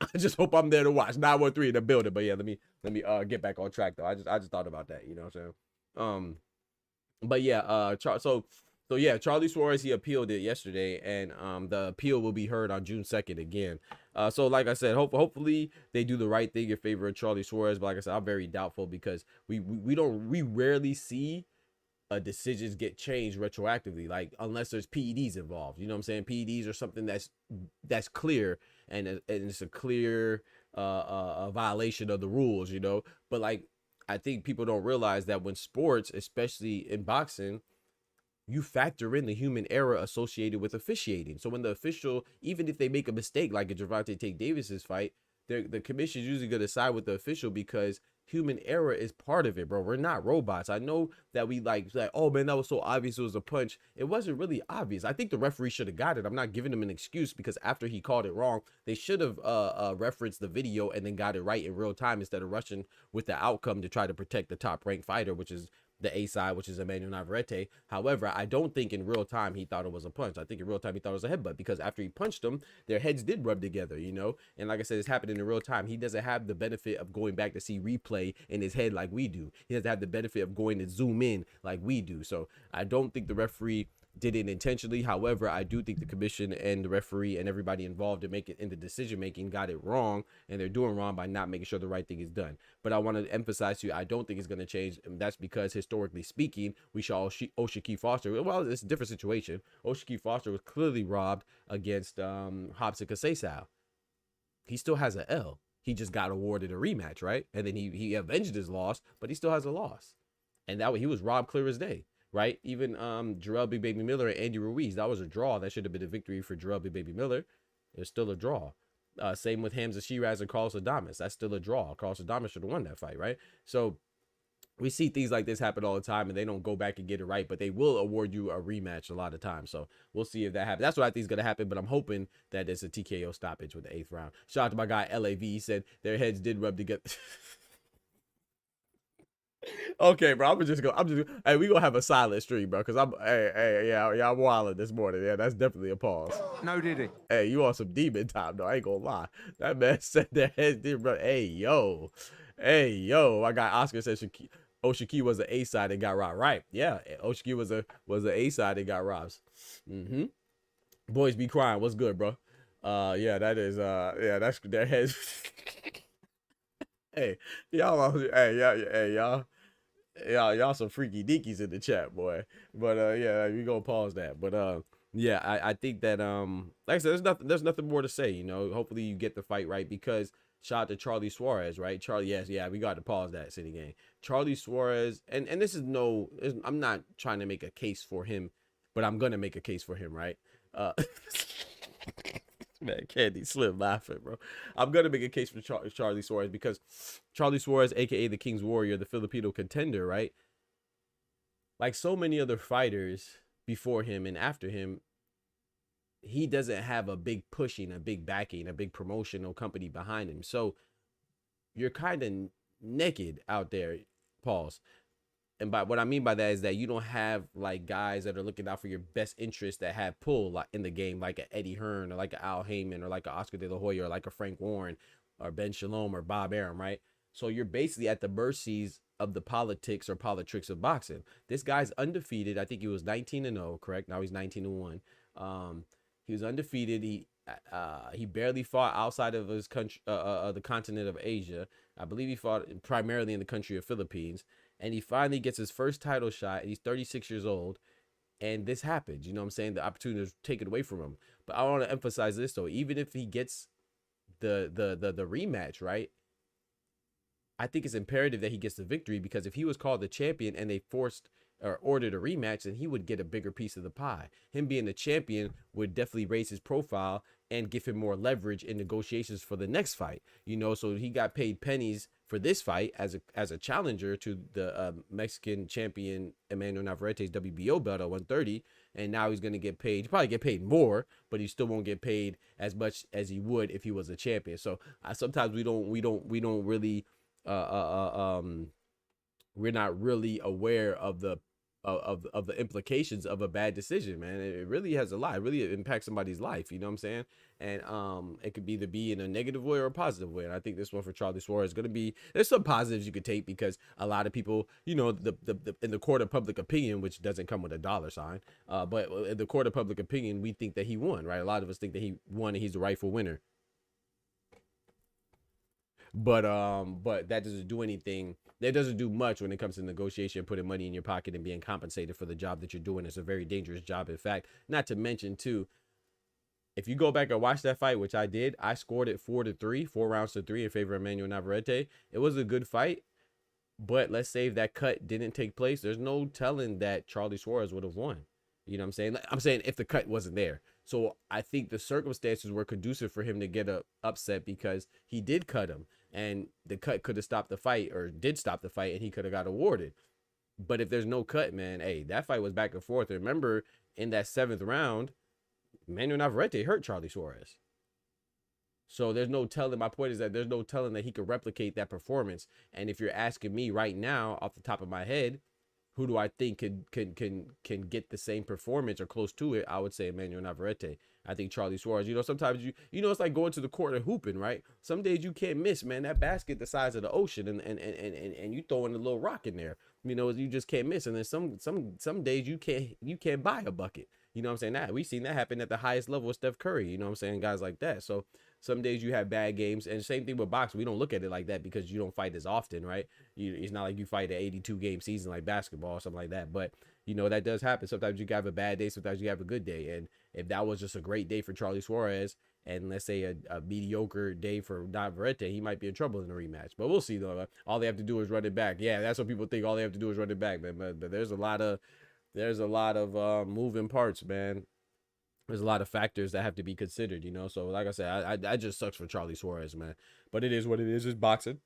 I just hope I'm there to watch. 913 in the building. But yeah, let me get back on track though. I just thought about that. You know what I'm saying? But yeah, so yeah, Charlie Suarez, he appealed it yesterday, and the appeal will be heard on June 2nd again. So like I said, hopefully they do the right thing in favor of Charlie Suarez. But like I said, I'm very doubtful because we rarely see decisions get changed retroactively, like unless there's PEDs involved. You know what I'm saying? PEDs are something that's clear and it's a clear a violation of the rules, you know. But like I think people don't realize that when sports, especially in boxing, you factor in the human error associated with officiating. So when the official, even if they make a mistake, like in Gervonta Tank Davis's fight, the commission is usually going to side with the official because human error is part of it, bro. We're not robots. I know that we like, oh man, that was so obvious it was a punch. It wasn't really obvious. I think the referee should have got it. I'm not giving him an excuse because after he called it wrong, they should have referenced the video and then got it right in real time instead of rushing with the outcome to try to protect the top ranked fighter, which is the A side, which is Emmanuel Navarrete. However, I don't think in real time he thought it was a punch. I think in real time he thought it was a headbutt because after he punched him, their heads did rub together, you know? And like I said, it's happening in real time. He doesn't have the benefit of going back to see replay in his head like we do. He doesn't have the benefit of going to zoom in like we do. So I don't think the referee did it intentionally. However, I do think the commission and the referee and everybody involved in the decision making got it wrong, and they're doing wrong by not making sure the right thing is done. But I want to emphasize to you, I don't think it's going to change, and that's because historically speaking, we saw Oshiki Foster. Well, it's a different situation. Oshiki Foster was clearly robbed against Robson Kasesao. He still has an L. He just got awarded a rematch, right? And then he avenged his loss, but he still has a loss. And that way he was robbed clear as day, right? Even Jarrell Big Baby Miller and Andy Ruiz, that was a draw. That should have been a victory for Jarrell Big Baby Miller. It's still a draw. Same with Hamza Shiraz and Carlos Adames. That's still a draw. Carlos Adames should have won that fight, right? So we see things like this happen all the time, and they don't go back and get it right, but they will award you a rematch a lot of times. So we'll see if that happens. That's what I think is going to happen, but I'm hoping that it's a TKO stoppage with the 8th round. Shout out to my guy LAV. He said their heads did rub together. Okay, bro. Hey, we gonna have a silent stream, bro, because I'm wilding this morning. Yeah, that's definitely a pause. No, did he? Hey, you on some demon time, though. I ain't gonna lie. That man said their heads did rub. Hey, yo. My guy Oscar said Oshiki was an A side and got robbed. Right? Yeah, Oshiki was an A side and got robbed. Boys be crying. What's good, bro? Yeah, that is that's their heads. Hey, y'all some freaky deakies in the chat, boy. But yeah, we gonna pause that. But yeah, I think that like I said, there's nothing more to say. You know, hopefully you get the fight right, because shout out to Charlie Suarez, right? Charlie, yes, yeah, we got to pause that City Gang. Charlie Suarez, and this is I'm not trying to make a case for him, but I'm gonna make a case for him, right? Man, Candy Slim laughing, bro. I'm gonna make a case for Charlie Suarez, because Charlie Suarez, aka the King's Warrior, the Filipino contender, right? Like so many other fighters before him and after him, he doesn't have a big pushing, a big backing, a big promotional company behind him. So you're kind of naked out there, pause. And by what I mean by that is that you don't have like guys that are looking out for your best interest that have pull like in the game, like a Eddie Hearn or like a Al Heyman or like a Oscar De La Hoya or like a Frank Warren or Ben Shalom or Bob Arum, right? So you're basically at the mercies of the politics or politricks of boxing. This guy's undefeated. I think he was 19-0, correct? Now he's 19-1. He was undefeated. He barely fought outside of his country, the continent of Asia. I believe he fought primarily in the country of Philippines. And he finally gets his first title shot, and he's 36 years old, and this happens. You know what I'm saying? The opportunity is taken away from him. But I want to emphasize this, though. Even if he gets the rematch, right, I think it's imperative that he gets the victory, because if he was called the champion and they forced or ordered a rematch, then he would get a bigger piece of the pie. Him being the champion would definitely raise his profile and give him more leverage in negotiations for the next fight. You know, so he got paid pennies for this fight as a challenger to the Mexican champion Emmanuel Navarrete's WBO belt at 130, and now he's going to get paid. He'll probably get paid more, but he still won't get paid as much as he would if he was a champion. So sometimes we don't really we're not really aware of the implications of a bad decision, man. It really has a lot. It really impacts somebody's life, you know what I'm saying? And it could either be in a negative way or a positive way. And I think this one for Charlie Suarez is going to be, there's some positives you could take, because a lot of people, you know, the in the court of public opinion, which doesn't come with a dollar sign, but in the court of public opinion, we think that he won, right? A lot of us think that he won and he's the rightful winner. But that doesn't do anything. That doesn't do much when it comes to negotiation, putting money in your pocket and being compensated for the job that you're doing. It's a very dangerous job, in fact. Not to mention, too, if you go back and watch that fight, which I did, I scored it 4-3, 4 rounds to 3 in favor of Emmanuel Navarrete. It was a good fight, but let's say if that cut didn't take place, there's no telling that Charlie Suarez would have won. You know what I'm saying? I'm saying if the cut wasn't there. So I think the circumstances were conducive for him to get a upset, because he did cut him, and the cut could have stopped the fight, or did stop the fight, and he could have got awarded. But if there's no cut, man, hey, that fight was back and forth. Remember, in that 7th round, Emmanuel Navarrete hurt Charlie Suarez. So there's no telling. My point is that there's no telling that he could replicate that performance. And if you're asking me right now, off the top of my head, who do I think can get the same performance or close to it, I would say Emmanuel Navarrete. I think Charlie Suarez, sometimes it's like going to the court and hooping, right? Some days you can't miss, man. That basket the size of the ocean, and you throwing a little rock in there, you just can't miss. And then some days you can't buy a bucket. You know what I'm saying? That we've seen that happen at the highest level with Steph Curry. You know what I'm saying? Guys like that. So some days you have bad games, and same thing with boxing. We don't look at it like that because you don't fight as often, right? It's not like you fight an 82 game season like basketball or something like that. But that does happen. Sometimes you have a bad day, sometimes you have a good day. And if that was just a great day for Charlie Suarez, and let's say a mediocre day for Navarrete, he might be in trouble in a rematch. But we'll see though. All they have to do is run it back. Yeah, that's what people think. All they have to do is run it back, man. But there's a lot of moving parts, man. There's a lot of factors that have to be considered, So like I said, I just sucks for Charlie Suarez, man. But it is what it is. It's boxing.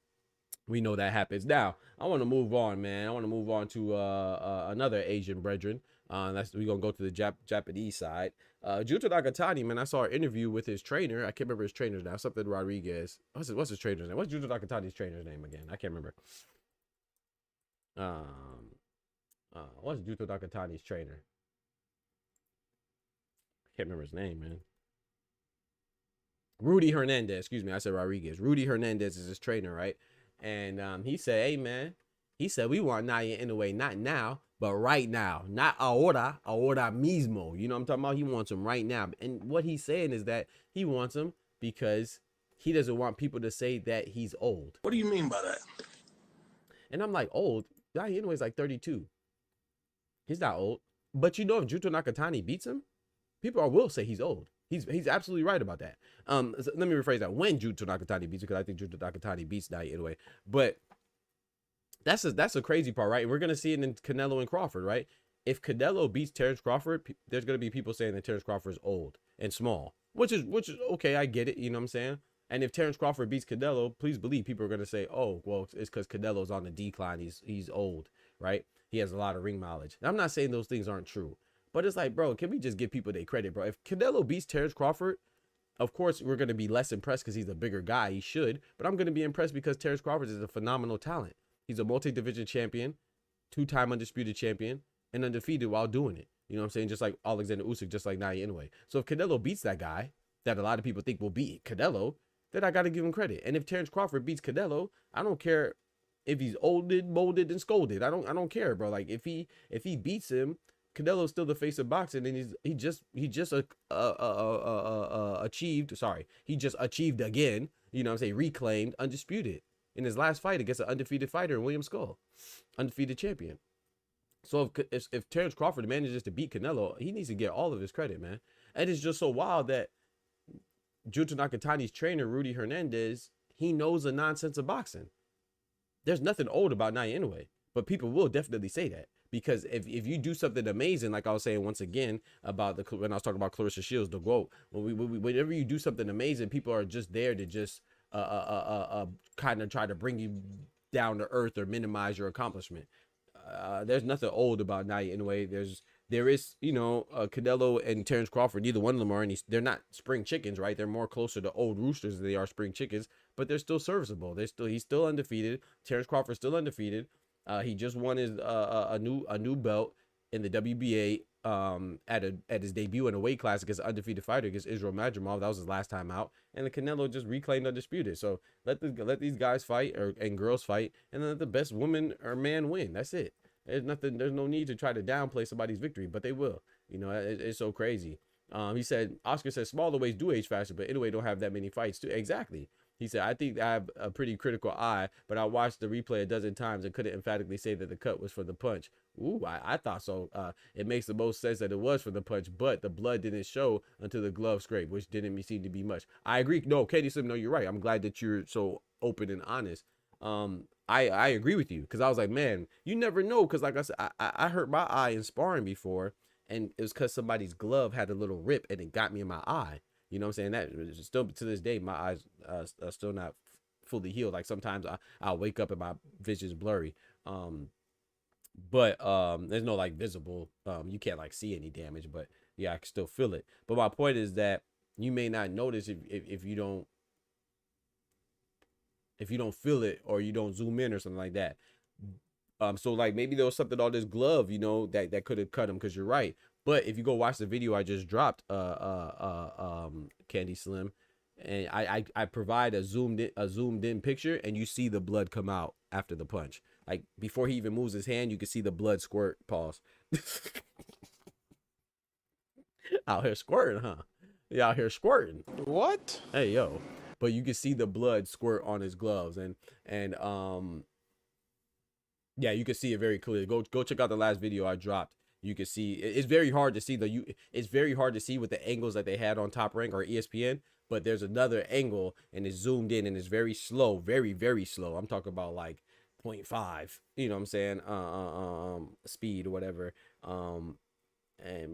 We know that happens. Now, I want to move on, man. I want to move on to another Asian brethren. We're going to go to the Japanese side. Junto Nakatani, man, I saw an interview with his trainer. I can't remember his trainer's now. Something Rodriguez. What's his trainer's name? What's Junto Nakatani's trainer's name again? I can't remember. What's Junto Nakatani's trainer? Can't remember his name, man. Rudy Hernandez. Excuse me. I said Rodriguez. Rudy Hernandez is his trainer, right? And he said, hey, man. He said, we want Naoya Inoue not now, but right now. Not ahora mismo. You know what I'm talking about? He wants him right now. And what he's saying is that he wants him because he doesn't want people to say that he's old. What do you mean by that? And I'm like, old? Naoya Inoue is like 32. He's not old. But if Junto Nakatani beats him, people will say he's old. He's absolutely right about that. So let me rephrase that. When Junto Nakatani beats, because I think Junto Nakatani beats Naoya Inoue. But that's a crazy part, right? We're gonna see it in Canelo and Crawford, right? If Canelo beats Terrence Crawford, there's gonna be people saying that Terrence Crawford is old and small, which is okay. I get it. You know what I'm saying? And if Terrence Crawford beats Canelo, please believe people are gonna say, oh, well, it's because Canelo's on the decline. He's old, right? He has a lot of ring mileage. And I'm not saying those things aren't true. But it's like, bro, can we just give people their credit, bro? If Canelo beats Terrence Crawford, of course, we're going to be less impressed because he's a bigger guy. He should. But I'm going to be impressed because Terrence Crawford is a phenomenal talent. He's a multi-division champion, 2-time undisputed champion, and undefeated while doing it. You know what I'm saying? Just like Alexander Usyk, just like Naoya Inoue. So if Canelo beats that guy that a lot of people think will beat Canelo, then I got to give him credit. And if Terrence Crawford beats Canelo, I don't care if he's olded, molded, and scolded. I don't care, bro. Like if he beats him, Canelo's still the face of boxing, and he just achieved again, you know what I'm saying, reclaimed undisputed in his last fight against an undefeated fighter in William Skull, undefeated champion. So if Terrence Crawford manages to beat Canelo, he needs to get all of his credit, man. And it's just so wild that Junto Nakatani's trainer, Rudy Hernandez, he knows the nonsense of boxing. There's nothing old about Naoya Inoue, but people will definitely say that. Because if you do something amazing, like I was saying once again about when I was talking about Clarissa Shields, the GOAT, whenever you do something amazing, people are just there to just kind of try to bring you down to earth or minimize your accomplishment. There's nothing old about Naoya Inoue. There is, Canelo and Terrence Crawford. Neither one of them are they're not spring chickens, right? They're more closer to old roosters than they are spring chickens, but they're still serviceable. He's still undefeated. Terrence Crawford's still undefeated. He just won his a new belt in the WBA at his debut in a weight class against an undefeated fighter against Israel Madrimov. That was his last time out, and the Canelo just reclaimed undisputed. So let these guys fight and girls fight, and then let the best woman or man win. That's it. There's no need to try to downplay somebody's victory, but they will. It's so crazy. Oscar said smaller weights do age faster, but anyway, don't have that many fights too. Exactly. He said, I think I have a pretty critical eye, but I watched the replay a dozen times and couldn't emphatically say that the cut was for the punch. Ooh, I thought so. It makes the most sense that it was for the punch, but the blood didn't show until the glove scrape, which didn't seem to be much. I agree. No, Katie Slim, no, you're right. I'm glad that you're so open and honest. I agree with you because I was like, man, you never know. Because like I said, I hurt my eye in sparring before, and it was because somebody's glove had a little rip and it got me in my eye. You know what I'm saying? That still to this day, my eyes are still not fully healed. Like sometimes I'll wake up and my vision's blurry. But there's no like visible, you can't like see any damage, but yeah, I can still feel it. But my point is that you may not notice if you don't feel it or you don't zoom in or something like that. So like maybe there was something on this glove, that could have cut him, because you're right. But if you go watch the video I just dropped, Candy Slim, and I provide a zoomed in picture, and you see the blood come out after the punch. Like before he even moves his hand, you can see the blood squirt. Pause. Out here squirting, huh? Yeah, out here squirting. What? Hey yo, but you can see the blood squirt on his gloves, and yeah, you can see it very clearly. Go check out the last video I dropped. You can see it's very hard to see it's very hard to see with the angles that they had on Top Rank or ESPN, but there's another angle and it's zoomed in and it's very slow, very slow. I'm talking about like 0.5, you know what I'm saying? Speed or whatever. And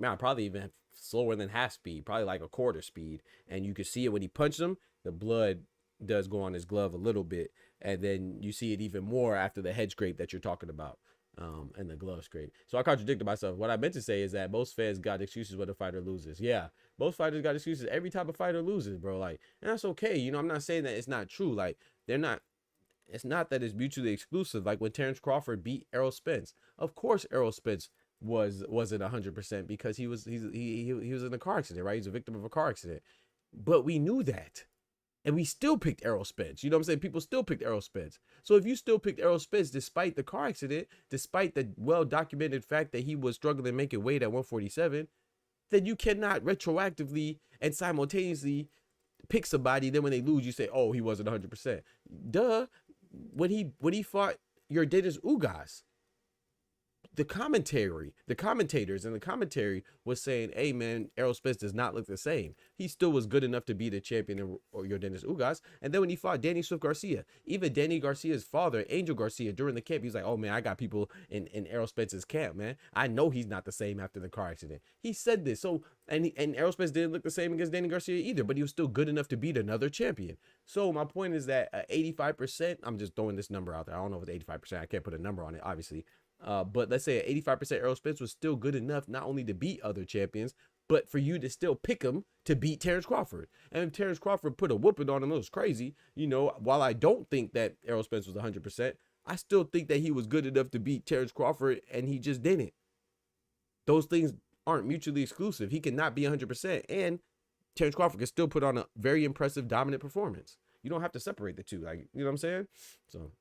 man, probably even slower than half speed, probably like a quarter speed. And you can see it when he punched him, the blood does go on his glove a little bit, and then you see it even more after the head scrape that you're talking about, and the glove scrape. So I contradicted myself. What I meant to say is that most fans got excuses when a fighter loses. Yeah, most fighters got excuses every time a fighter loses, bro. Like, and that's okay. You know, I'm not saying that it's not true. Like, they're not. It's not that it's mutually exclusive. Like when Terrence Crawford beat Errol Spence, of course Errol Spence wasn't 100% because he was in a car accident, right? He's a victim of a car accident, but we knew that. And we still picked Errol Spence. You know what I'm saying? People still picked Errol Spence. So if you still picked Errol Spence despite the car accident, despite the well-documented fact that he was struggling making weight at 147, then you cannot retroactively and simultaneously pick somebody. Then when they lose, you say, oh, he wasn't 100%. Duh. When he fought your Dennis Ugas, the commentators and the commentary was saying, hey man, Errol Spence does not look the same. He still was good enough to be the champion or your Dennis Ugas. And then when he fought Danny Swift Garcia, even Danny Garcia's father, Angel Garcia, during the camp, he's like, oh man, I got people in Errol Spence's camp, man. I know he's not the same after the car accident. He said this. So, and Errol Spence didn't look the same against Danny Garcia either, but he was still good enough to beat another champion. So my point is that 85%, I'm just throwing this number out there. I don't know if it's 85%. I can't put a number on it, obviously. But let's say 85% Errol Spence was still good enough not only to beat other champions, but for you to still pick him to beat Terrence Crawford. And if Terrence Crawford put a whooping on him, it was crazy. You know, while I don't think that Errol Spence was 100%, I still think that he was good enough to beat Terrence Crawford, and he just didn't. Those things aren't mutually exclusive. He cannot be 100%, and Terrence Crawford can still put on a very impressive, dominant performance. You don't have to separate the two. Like, you know what I'm saying? So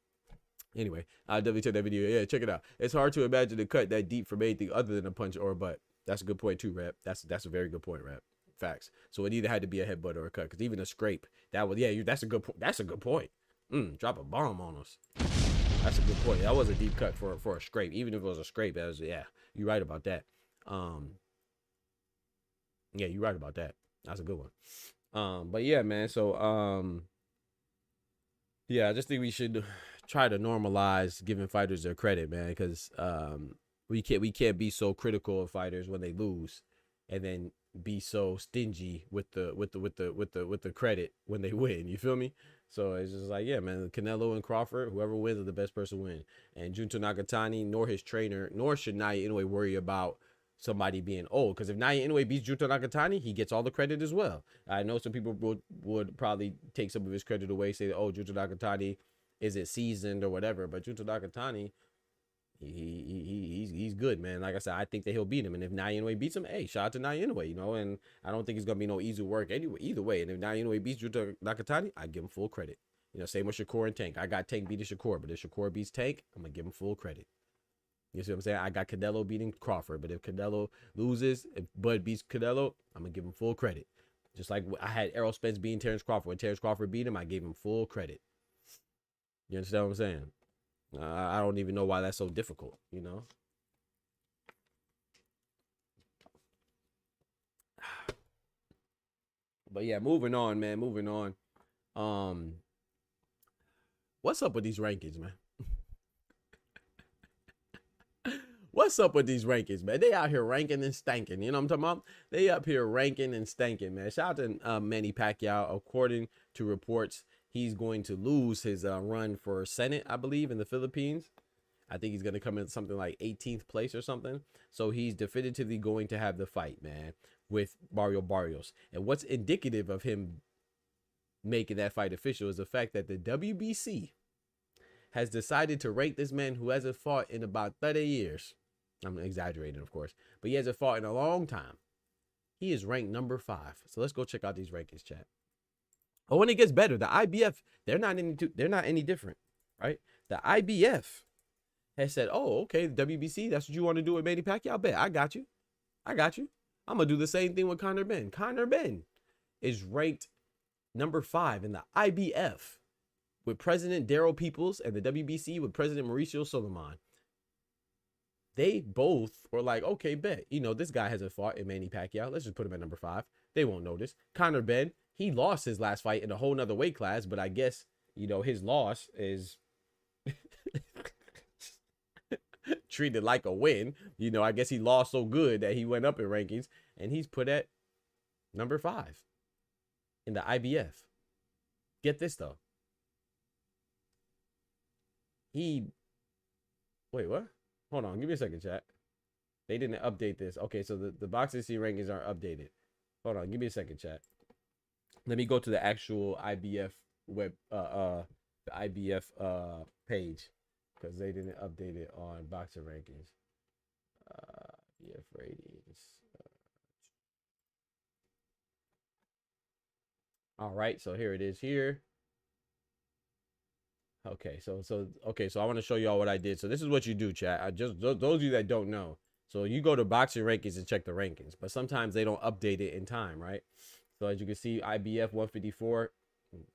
anyway, I'll definitely check that video. Yeah, check it out. It's hard to imagine a cut that deep from anything other than a punch or a butt. That's a good point too, Rap. That's a very good point, Rap. Facts. So it either had to be a headbutt or a cut, because even a scrape, that was, yeah, that's a good point. That's a good point. Drop a bomb on us. That's a good point. That was a deep cut for a scrape. Even if it was a scrape, that was, yeah, you're right about that. Yeah, you're right about that. That's a good one. But yeah, man. So yeah, I just think we should try to normalize giving fighters their credit, man, because we can't be so critical of fighters when they lose, and then be so stingy with the credit when they win. You feel me? So it's just like, yeah, man, Canelo and Crawford, whoever wins, the best person win. And Junto Nakatani, nor his trainer, nor should Naoya Inoue worry about somebody being old, because if Naoya Inoue beats Junto Nakatani, he gets all the credit as well. I know some people would probably take some of his credit away, say, oh, Junto Nakatani isn't seasoned or whatever, but Junto Nakatani, he's good, man. Like I said, I think that he'll beat him, and if Naoya Inoue beats him, hey, shout out to Naoya Inoue, you know. And I don't think it's gonna be no easy work anyway, either way. And if Naoya Inoue beats Junto Nakatani, I give him full credit. You know, same with Shakur and Tank. I got Tank beating Shakur, but if Shakur beats Tank, I'm gonna give him full credit. You see what I'm saying? I got Canelo beating Crawford, but if Canelo loses, if Bud beats Canelo, I'm gonna give him full credit. Just like I had Errol Spence beating Terrence Crawford. When Terrence Crawford beat him, I gave him full credit. You understand what I'm saying? I don't even know why that's so difficult, you know? But yeah, moving on, man. Moving on. What's up with these rankings, man? What's up with these rankings, man? They out here ranking and stanking. You know what I'm talking about? They up here ranking and stanking, man. Shout out to Manny Pacquiao. According to reports, he's going to lose his run for Senate, I believe, in the Philippines. I think he's going to come in something like 18th place or something. So he's definitively going to have the fight, man, with Mario Barrios. And what's indicative of him making that fight official is the fact that the WBC has decided to rank this man who hasn't fought in about 30 years. I'm exaggerating, of course, but he hasn't fought in a long time. He is ranked number 5. So let's go check out these rankings, chat. Oh, and it gets better. The IBF, they're not any different, right? The IBF has said, oh, okay, the WBC, that's what you want to do with Manny Pacquiao? I bet. I got you. I'm going to do the same thing with Conor Benn. Conor Benn is ranked number 5 in the IBF with President Daryl Peoples, and the WBC with President Mauricio Suleiman. They both were like, okay, bet. You know, this guy hasn't fought in Manny Pacquiao. Let's just put him at number 5. They won't notice. Conor Benn, he lost his last fight in a whole nother weight class, but I guess, you know, his loss is treated like a win. You know, I guess he lost so good that he went up in rankings, and he's put at number 5 in the IBF. Get this, though. Wait, what? Hold on, give me a second, chat. They didn't update this. Okay, so the boxing C rankings aren't updated. Hold on, give me a second, chat. Let me go to the actual IBF web, the IBF page, because they didn't update it on boxing rankings. IBF ratings. All right, so here it is here. Okay, so I want to show y'all what I did. So this is what you do, chat. I just those of you that don't know. So you go to boxing rankings and check the rankings, but sometimes they don't update it in time, right? So as you can see, IBF 154,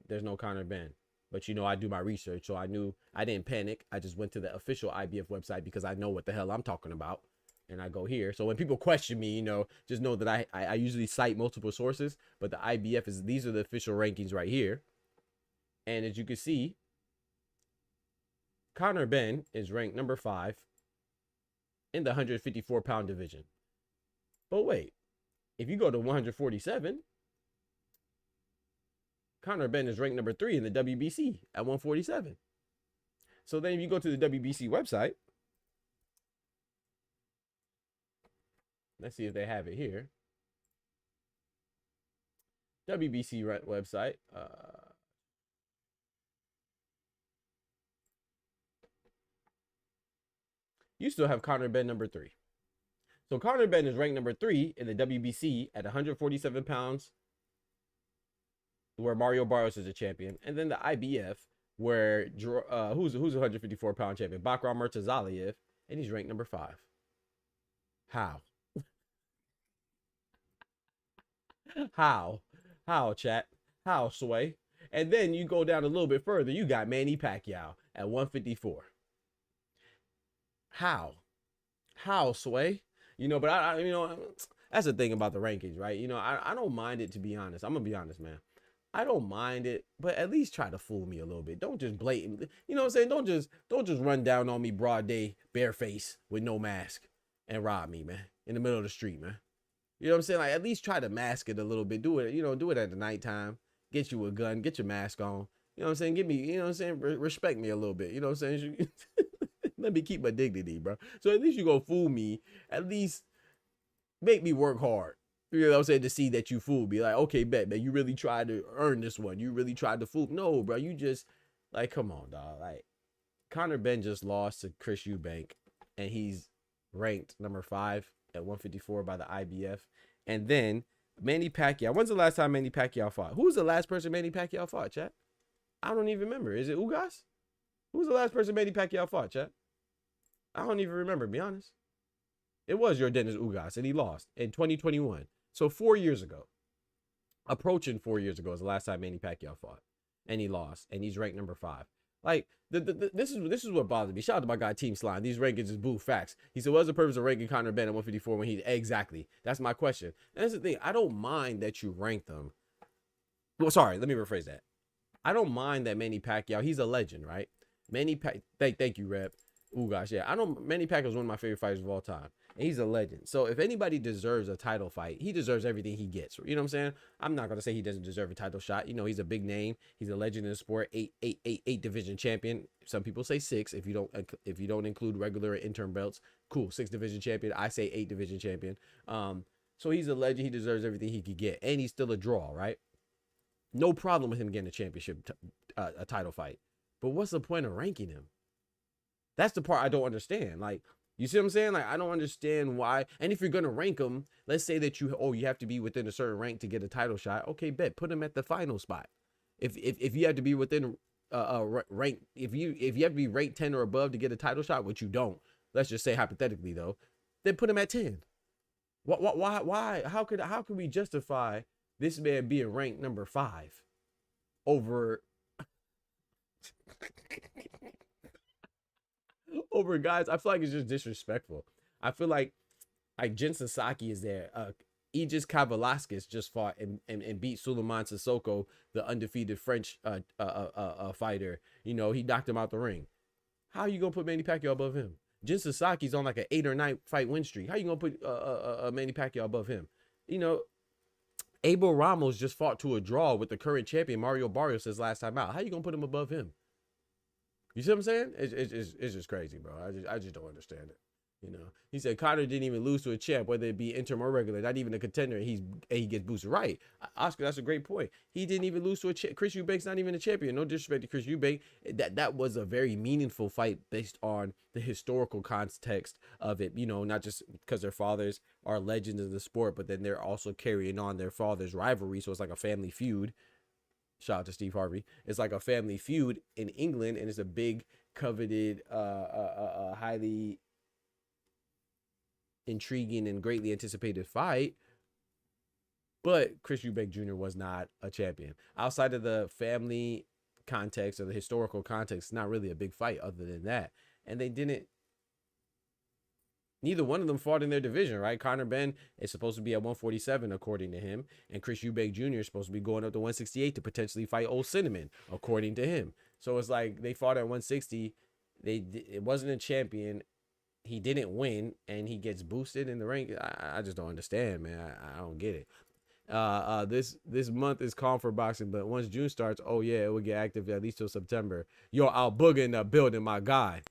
there's no Conor Benn. But you know, I do my research, so I knew I didn't panic. I just went to the official IBF website because I know what the hell I'm talking about. And I go here. So when people question me, you know, just know that I usually cite multiple sources, but the IBF these are the official rankings right here. And as you can see, Conor Benn is ranked number 5 in the 154-pound division. But wait, if you go to 147, Conor Benn is ranked number 3 in the WBC at 147. So then if you go to the WBC website, let's see if they have it here. WBC website. You still have Conor Benn number 3. So Conor Benn is ranked number 3 in the WBC at 147 pounds, where Mario Barrios is a champion. And then the IBF, where who's a 154-pound champion? Bakram Murtazaliev, and he's ranked number 5. How? How, chat? How, Sway? And then you go down a little bit further, you got Manny Pacquiao at 154. How, Sway? You know, but I you know, that's the thing about the rankings, right? You know, I don't mind it, to be honest. I'm gonna be honest, man. I don't mind it, but at least try to fool me a little bit. Don't just blatantly, you know what I'm saying? Don't just run down on me broad day, bare face with no mask and rob me, man, in the middle of the street, man. You know what I'm saying? Like, at least try to mask it a little bit. Do it, you know, do it at the nighttime. Get you a gun, get your mask on. You know what I'm saying? Give me, you know what I'm saying? Respect me a little bit. You know what I'm saying? Let me keep my dignity, bro. So at least you go fool me. At least make me work hard. You know what I'm saying? To see that you fooled me. Like, okay, bet, man. You really tried to earn this one. You really tried to fool. No, bro. You just, like, come on, dog. Like, Conor Benn just lost to Chris Eubank, and he's ranked number 5 at 154 by the IBF. And then Manny Pacquiao. When's the last time Manny Pacquiao fought? Who was the last person Manny Pacquiao fought, chat? I don't even remember. Is it Ugas? Who was the last person Manny Pacquiao fought, chat? I don't even remember, to be honest. It was your Dennis Ugas, and he lost in 2021. So 4 years ago, approaching 4 years ago, is the last time Manny Pacquiao fought, and he lost, and he's ranked number 5. Like, this is what bothers me. Shout out to my guy Team Slime. These rankings is boo facts. He said, "What's the purpose of ranking Conor Benn at 154 when he exactly?" That's my question. And that's the thing. I don't mind that you rank them. Well, sorry, let me rephrase that. I don't mind that Manny Pacquiao. He's a legend, right? Manny thank you, Rep. Oh gosh, yeah. Manny Pacquiao is one of my favorite fighters of all time. And he's a legend. So if anybody deserves a title fight, he deserves everything he gets. You know what I'm saying? I'm not gonna say he doesn't deserve a title shot. You know, he's a big name. He's a legend in the sport. Eight division champion. Some people say 6 if you don't include regular and interim belts. Cool, 6 division champion. I say 8 division champion. So he's a legend. He deserves everything he could get, and he's still a draw, right? No problem with him getting a championship, a title fight. But what's the point of ranking him? That's the part I don't understand. Like, You see what I'm saying? Like, I don't understand why. And if you're gonna rank him, let's say that you have to be within a certain rank to get a title shot. Okay, bet, put him at the final spot. If you have to be within rank, if you have to be ranked 10 or above to get a title shot, which you don't. Let's just say hypothetically though, then put him at 10. Why? How could we justify this man being ranked number 5 over over guys? I feel like it's just disrespectful. I feel like Jensen Saki is there. Aegis Kavalaskis just fought and beat Suleiman Sissoko, the undefeated French fighter. You know, he knocked him out the ring. How are you gonna put Manny Pacquiao above him? Jensen Saki's on like an 8 or 9 fight win streak. How you gonna put Manny Pacquiao above him? You know, Abel Ramos just fought to a draw with the current champion Mario Barrios his last time out. How you gonna put him above him? You see what I'm saying? It's just crazy, bro. I just don't understand it. You know, he said Conor didn't even lose to a champ, whether it be interim or regular, not even a contender. He gets boosted. Right, Oscar, that's a great point. He didn't even lose to a champ. Chris Eubank's not even a champion. No disrespect to Chris Eubank. That was a very meaningful fight based on the historical context of it. You know, not just because their fathers are legends of the sport, but then they're also carrying on their father's rivalry. So it's like a family feud. Shout out to Steve Harvey. It's like a family feud in England, and it's a big, coveted, highly intriguing and greatly anticipated fight. But Chris Eubank Jr. was not a champion. Outside of the family context or the historical context, it's not really a big fight other than that. And they didn't, neither one of them fought in their division, right? Conor Benn is supposed to be at 147 according to him, and Chris Eubank Jr. is supposed to be going up to 168 to potentially fight Old Cinnamon according to him. So it's like they fought at 160. It wasn't a champion. He didn't win, and he gets boosted in the rank. I just don't understand, man. I don't get it. This month is calm for boxing, but once June starts, oh yeah, it will get active at least till September. Yo, I'll booger in the building, my guy.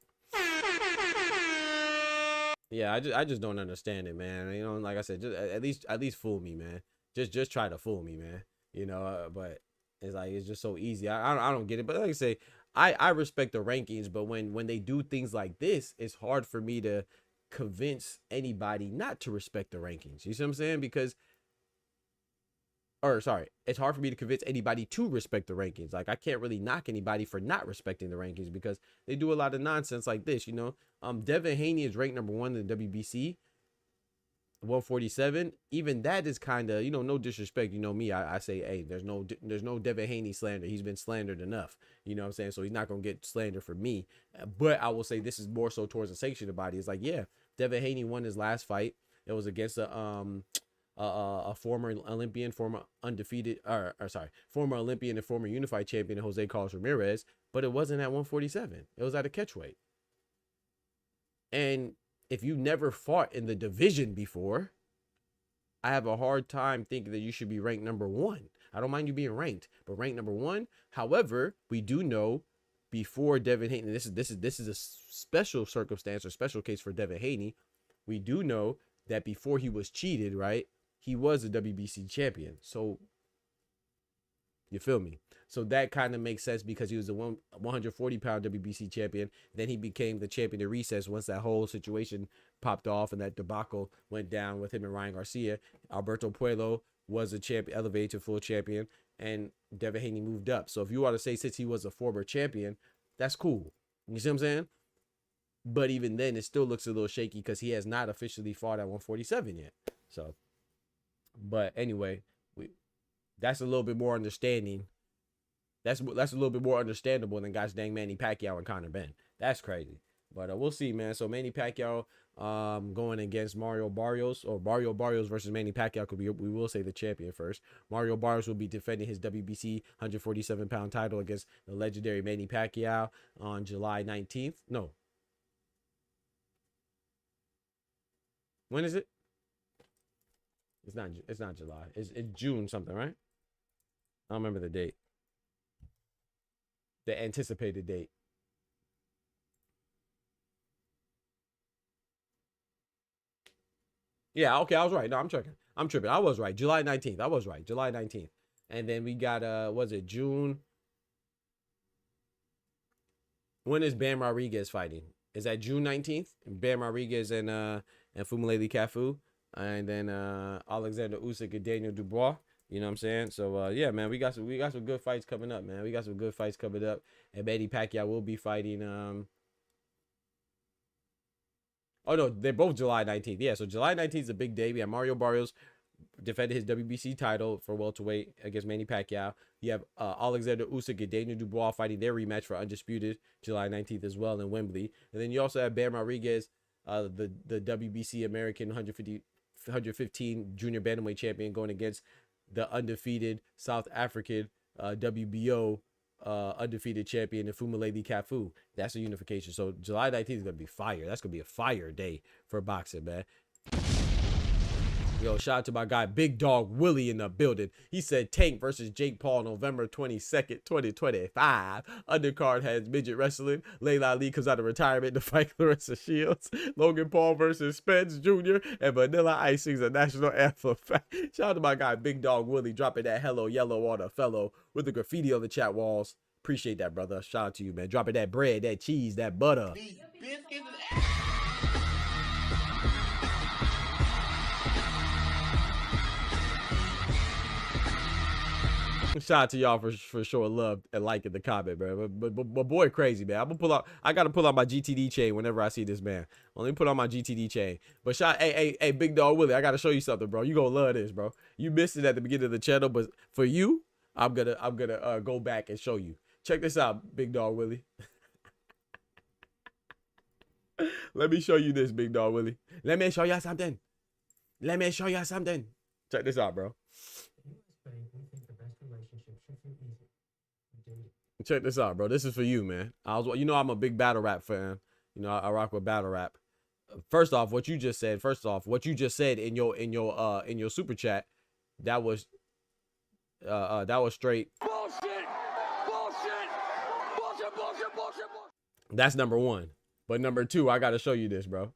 Yeah, I just don't understand it, man. You know, like I said, just at least fool me, man. Just try to fool me, man. You know, but it's like it's just so easy. I don't get it, but like I say, I respect the rankings, but when they do things like this, it's hard for me to convince anybody not to respect the rankings. You see what I'm saying? It's hard for me to convince anybody to respect the rankings. Like, I can't really knock anybody for not respecting the rankings because they do a lot of nonsense like this, you know. Devin Haney is ranked number 1 in the WBC, 147. Even that is kind of, you know, no disrespect. You know me, I say, hey, there's no Devin Haney slander. He's been slandered enough. You know what I'm saying? So he's not going to get slander for me. But I will say this is more so towards the sanctioned body. It's like, yeah, Devin Haney won his last fight. It was against a former Olympian, former Olympian and former unified champion, Jose Carlos Ramirez, but it wasn't at 147. It was at a catchweight. And if you never fought in the division before, I have a hard time thinking that you should be ranked number 1. I don't mind you being ranked, but ranked number 1. However, we do know before Devin Haney, this is a special circumstance or special case for Devin Haney. We do know that before he was cheated, right? He was a WBC champion. So you feel me? So that kind of makes sense because he was a 140-pound WBC champion. Then he became the champion at recess once that whole situation popped off and that debacle went down with him and Ryan Garcia. Alberto Puello was a champion, elevated to full champion, and Devin Haney moved up. So if you want to say since he was a former champion, that's cool. You see what I'm saying? But even then, it still looks a little shaky because he has not officially fought at 147 yet. So, but anyway, that's a little bit more understanding. That's a little bit more understandable than gosh dang Manny Pacquiao and Conor Benn. That's crazy. But we'll see, man. So Manny Pacquiao going against Mario Barrios, or Mario Barrios versus Manny Pacquiao. We will say the champion first. Mario Barrios will be defending his WBC 147-pound title against the legendary Manny Pacquiao on July 19th. No. When is it? It's not July. It's June something, right? I don't remember the date. The anticipated date. Yeah, okay, I was right. No, I'm tripping. I was right. July 19th. I was right. July 19th. And then we got was it June? When is Bam Rodriguez fighting? is that June 19th. Bam Rodriguez and Fumuleli Cafu, and then Alexander Usyk and Daniel Dubois. You know what I'm saying? So yeah, man, we got some good fights coming up, man. We got some good fights coming up. And Manny Pacquiao will be fighting. Oh no, they're both July 19th. Yeah, so July 19th is a big day. We have Mario Barrios defended his WBC title for welterweight against Manny Pacquiao. You have Alexander Usyk and Daniel Dubois fighting their rematch for undisputed July 19th as well in Wembley. And then you also have Bam Rodriguez, the WBC American 115 junior bantamweight champion, going against the undefeated South African WBO undefeated champion Fumuleli Cafu. That's a unification. So July 19th is going to be fire. That's going to be a fire day for boxing, man. Yo, shout out to my guy, Big Dog Willie in the building. He said Tank versus Jake Paul, November 22nd, 2025. Undercard has midget wrestling. Layla Ali comes out of retirement to fight Clarissa Shields. Logan Paul versus Spence Jr. And Vanilla Ice sings a national anthem. Shout out to my guy, Big Dog Willie, dropping that hello yellow on a fellow with the graffiti on the chat walls. Appreciate that, brother. Shout out to you, man. Dropping that bread, that cheese, that butter. These biscuits. Shout out to y'all for showing love and liking the comment, bro. But boy, crazy, man. I gotta pull out my GTD chain whenever I see this man. Let me put on my GTD chain. But hey, Big Dog Willie, I gotta show you something, bro. You gonna love this, bro. You missed it at the beginning of the channel, but for you, I'm gonna go back and show you. Check this out, Big Dog Willie. Let me show you this, Big Dog Willie. Let me show you something. Let me show you something. Check this out, bro. Check this out, bro. This is for you, man. You know, I'm a big battle rap fan. You know, I rock with battle rap. First off, what you just said in your super chat, that was straight bullshit. That's number one. But number two, I gotta show you this, bro.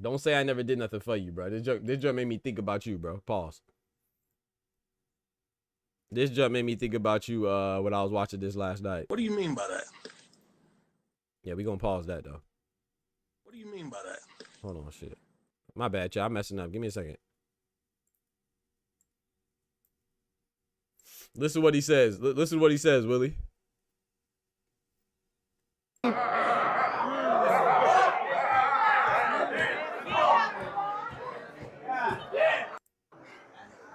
Don't say I never did nothing for you, bro. This joke made me think about you, bro. Pause. This jump made me think about you when I was watching this last night. What do you mean by that? Yeah, we gonna pause that though. What do you mean by that? Hold on, shit. My bad, y'all. I'm messing up. Give me a second. Listen to what he says. Listen to what he says, Willie.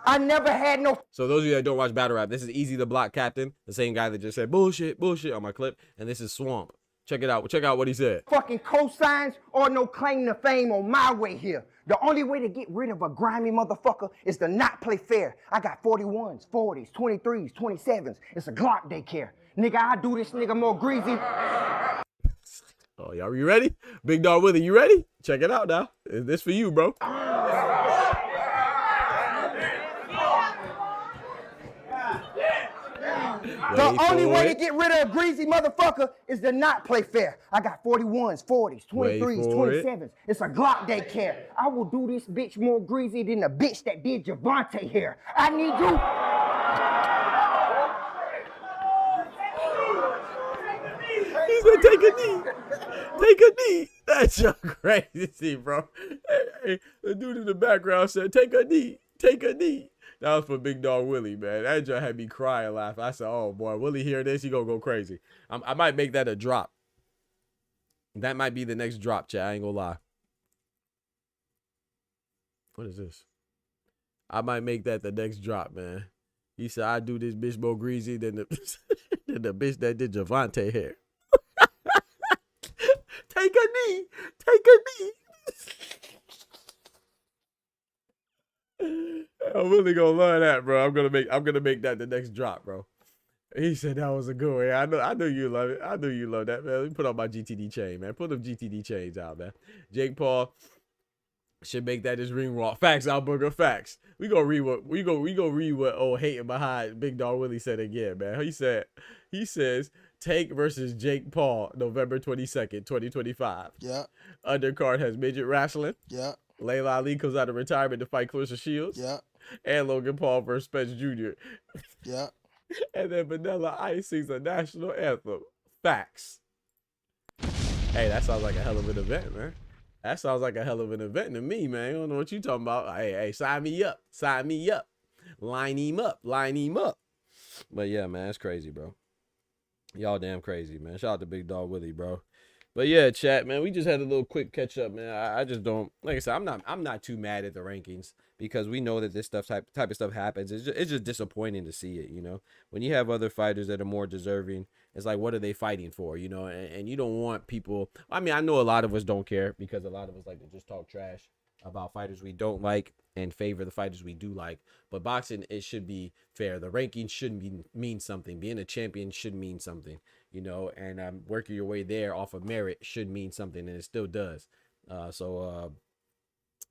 I never had no. So those of you that don't watch battle rap, this is Easy the Block Captain, the same guy that just said bullshit on my clip, and this is Swamp. Check it out. Check out what he said. Fucking cosigns or no claim to fame on my way here. The only way to get rid of a grimy motherfucker is to not play fair. I got 41s, 40s, 23s, 27s. It's a Glock daycare. Nigga, I do this nigga more greasy. Oh, y'all, you ready? Big Dog Willie, you ready? Check it out now. This for you, bro. The only way to get rid of a greasy motherfucker is to not play fair. I got 41s, 40s, 23s, 27s. It's a Glock daycare. I will do this bitch more greasy than the bitch that did Gervonta hair. I need you. He said, take a knee. Take a knee. That's your crazy, bro. Hey, the dude in the background said, take a knee. Take a knee. That was for Big Dog Willie, man. That just had me crying, laughing. I said, oh, boy, Willie hear this, he gonna go crazy. I might make that a drop. That might be the next drop, chat. I ain't gonna lie. What is this? I might make that the next drop, man. He said, I do this bitch more greasy than the, than the bitch that did Gervonta hair. Take a knee. Take a knee. I'm really gonna learn that, bro. I'm gonna make that the next drop, bro. He said that was a good one. I know you love it. I know you love that, man. Let me put on my GTD chain, man. Put them GTD chains out, man. Jake Paul should make that his ring walk. Facts, Alburger. Facts. We gonna read what old hating behind Big Dog Willie said again, man. He says Tank versus Jake Paul, November 22nd, 2025. Yeah. Undercard has midget wrestling. Yeah. Layla Ali comes out of retirement to fight Clarissa Shields. Yeah. And Logan Paul versus Spence Jr. Yeah. And then Vanilla Ice sings a national anthem. Facts. Hey, that sounds like a hell of an event, man. That sounds like a hell of an event to me, man. I don't know what you talking about. Hey, sign me up. Sign me up. Line him up. Line him up. But yeah, man, it's crazy, bro. Y'all damn crazy, man. Shout out to Big Dog Willie, bro. But yeah, chat, man, we just had a little quick catch up, man. I just don't, like I said, I'm not too mad at the rankings because we know that this type of stuff happens. It's just disappointing to see it, you know. When you have other fighters that are more deserving, it's like, what are they fighting for, you know? And you don't want people. I mean, I know a lot of us don't care because a lot of us like to just talk trash about fighters we don't like and favor the fighters we do like. But boxing, it should be fair. The rankings should mean something. Being a champion should mean something, you know, and working your way there off of merit should mean something, and it still does. So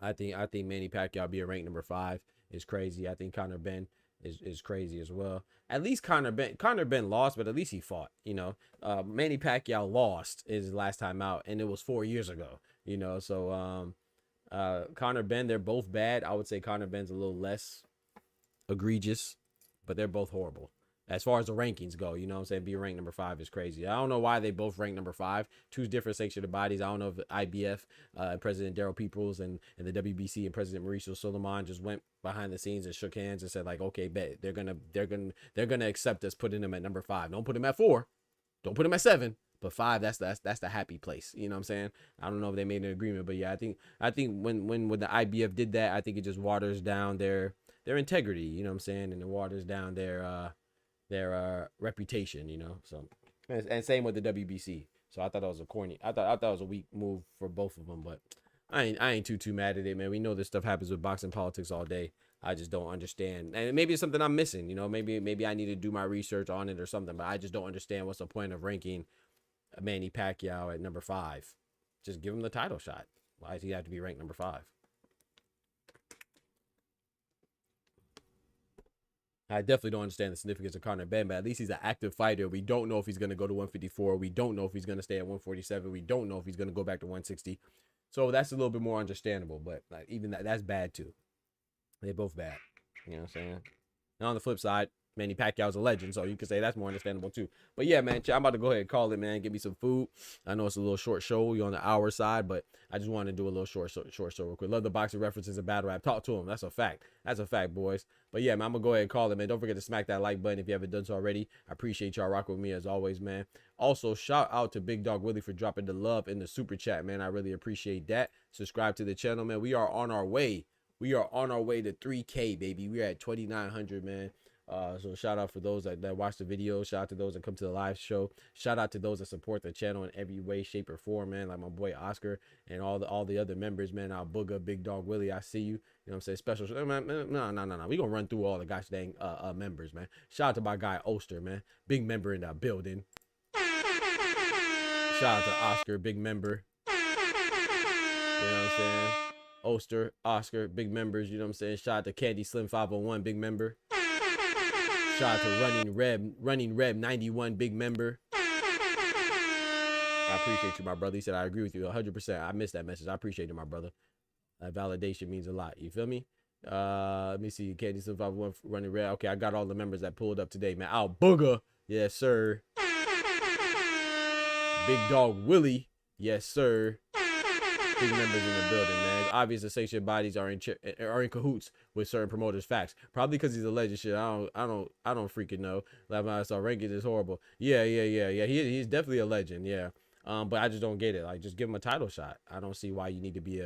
I think Manny Pacquiao being ranked number 5 is crazy. I think Conor Benn is crazy as well. At least Conor Benn lost, but at least he fought, you know. Manny Pacquiao lost his last time out, and it was 4 years ago, you know. So Conor Benn, they're both bad. I would say Conor Benn's a little less egregious, but they're both horrible as far as the rankings go. You know what I'm saying? Being ranked number 5 is crazy. I don't know why they both ranked number 5. Two different sanctioned bodies. I don't know if IBF, President Daryl Peoples and the WBC and President Mauricio Suleiman just went behind the scenes and shook hands and said like, okay, bet they're gonna accept us putting them at number 5. Don't put them at 4. Don't put them at 7. But 5, that's the happy place. You know what I'm saying? I don't know if they made an agreement, but yeah, I think when the IBF did that, I think it just waters down their integrity. You know what I'm saying? And it waters down their reputation. You know. So and same with the WBC. So I thought that was a corny. I thought it was a weak move for both of them. But I ain't too mad at it, man. We know this stuff happens with boxing politics all day. I just don't understand, and maybe it's something I'm missing. You know, maybe I need to do my research on it or something. But I just don't understand what's the point of ranking Manny Pacquiao at number 5. Just give him the title shot. Why does he have to be ranked number 5? I definitely don't understand the significance of Conor Benn, but at least he's an active fighter. We don't know if he's going to go to 154. We don't know if he's going to stay at 147. We don't know if he's going to go back to 160. So that's a little bit more understandable, but like, even that's bad too. They're both bad. You know what I'm saying? And on the flip side, Manny Pacquiao's a legend, so you could say that's more understandable too. But yeah, man, I'm about to go ahead and call it, man. Get me some food. I know it's a little short show. You're on the hour side, but I just wanted to do a little short show real quick. Love the boxing references and battle rap. Talk to them. That's a fact. That's a fact, boys. But yeah, man, I'm gonna go ahead and call it, man. Don't forget to smack that like button if you haven't done so already. I appreciate y'all rocking with me as always, man. Also, shout out to Big Dog Willie for dropping the love in the super chat, man. I really appreciate that. Subscribe to the channel, man. We are on our way. We are on our way to 3K, baby. We're at 2,900, man. So shout out for those that watch the video. Shout out to those that come to the live show. Shout out to those that support the channel in every way, shape, or form, man. Like my boy Oscar and all the other members, man. Our Booger, Big Dog Willie, I see you. You know what I'm saying? Special. Man, no. We gonna run through all the gosh dang members, man. Shout out to my guy Oster, man. Big member in the building. Shout out to Oscar, big member. You know what I'm saying? Oster, Oscar, big members. You know what I'm saying? Shout out to Candy Slim 501, big member. Shout out to Running Reb 91, big member. I appreciate you, my brother. He said, I agree with you 100%. I missed that message. I appreciate it, my brother. That validation means a lot. You feel me? Let me see. Candy Slim 501, Running Reb. Okay, I got all the members that pulled up today, man. Oh, Booger. Yes, sir. Big Dog Willie. Yes, sir. Big members in the building, man. Obvious the sanctioned bodies are in cahoots with certain promoters. Facts. Probably because he's a legend. Shit. I don't freaking know. Like I saw ranking is horrible. Yeah. He's definitely a legend. Yeah. But I just don't get it. Like, just give him a title shot. I don't see why you need to be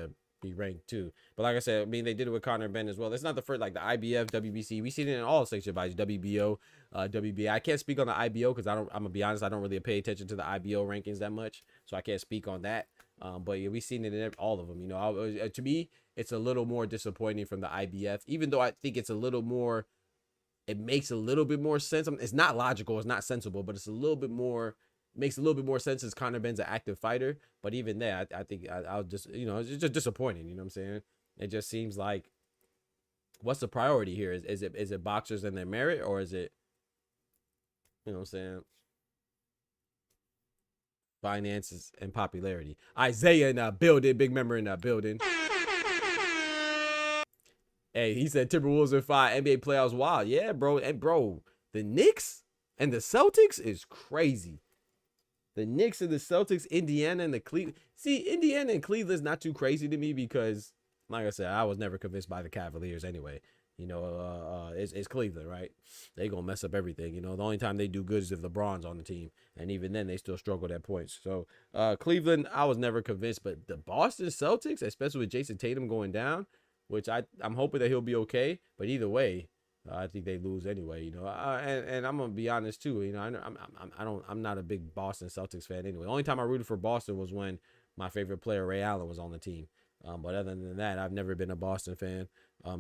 ranked too. But like I said, I mean, they did it with Conor Benn as well. It's not the first, like the IBF, WBC. We see it in all sanctioned bodies. WBO, WBA. I can't speak on the IBO because I'm gonna be honest. I don't really pay attention to the IBO rankings that much, so I can't speak on that. But yeah, we've seen it in all of them. You know, to me, it's a little more disappointing from the IBF, even though I think it's a little more, it makes a little bit more sense. I mean, it's not logical, it's not sensible, but it's a little bit more, makes a little bit more sense as Conor Benn's an active fighter. But even there, I think I'll just, you know, it's just disappointing. You know what I'm saying? It just seems like, what's the priority here? Is it boxers and their merit, or is it, you know what I'm saying, finances and popularity? Isaiah in that building, big member in that building. Hey, he said Timberwolves are 5, NBA playoffs wild. Yeah, bro. And bro, the Knicks and the Celtics is crazy. the Knicks and the Celtics, Indiana and the Cleveland. See, Indiana and Cleveland's not too crazy to me because, like I said, I was never convinced by the Cavaliers anyway. You know, it's Cleveland, right? They gonna mess up everything. You know, the only time they do good is if LeBron's on the team, and even then they still struggle at points. So Cleveland, I was never convinced, but the Boston Celtics, especially with Jason Tatum going down, which I'm hoping that he'll be okay. But either way, I think they lose anyway. You know, and I'm gonna be honest too. You know, I'm not a big Boston Celtics fan anyway. The only time I rooted for Boston was when my favorite player Ray Allen was on the team. But other than that, I've never been a Boston fan. I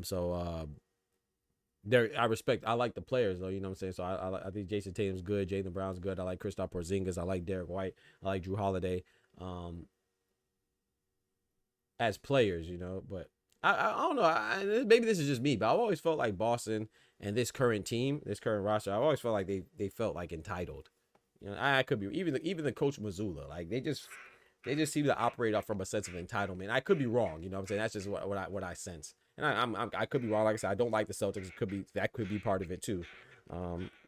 like the players though, you know what I'm saying? So I think Jason Tatum's good, Jaylen Brown's good. I like Kristaps Porzingis, I like Derek White, I like Drew Holiday, as players, you know. But I don't know. Maybe this is just me, but I've always felt like Boston and this current team, this current roster, I've always felt like they felt like entitled. You know, I could be even the coach Mazzulla, like they just seem to operate off from a sense of entitlement. I could be wrong, you know what I'm saying? That's just what I sense. And I could be wrong. Like I said, I don't like the Celtics. That could be part of it too.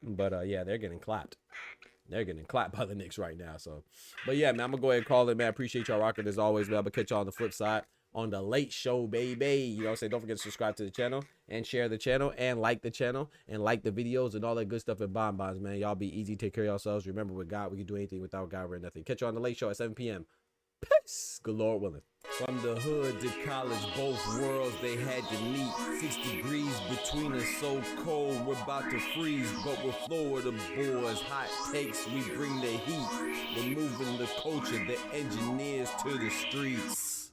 But yeah, they're getting clapped. They're getting clapped by the Knicks right now. So, but yeah, man, I'm gonna go ahead and call it, man. Appreciate y'all rocking as always, man. I'm gonna catch y'all on the flip side on the Late Show, baby. You know what I'm saying? Don't forget to subscribe to the channel and share the channel and like the channel and like the videos and all that good stuff and bonbons, man. Y'all be easy. Take care of yourselves. Remember, with God, we can do anything. Without God, we're nothing. Catch you on the Late Show at 7 p.m. Peace. Good Lord willing. From the hood to college, both worlds they had to meet. 6 degrees between us, so cold we're about to freeze. But we're Florida boys, hot takes, we bring the heat. We're moving the culture, the engineers to the streets.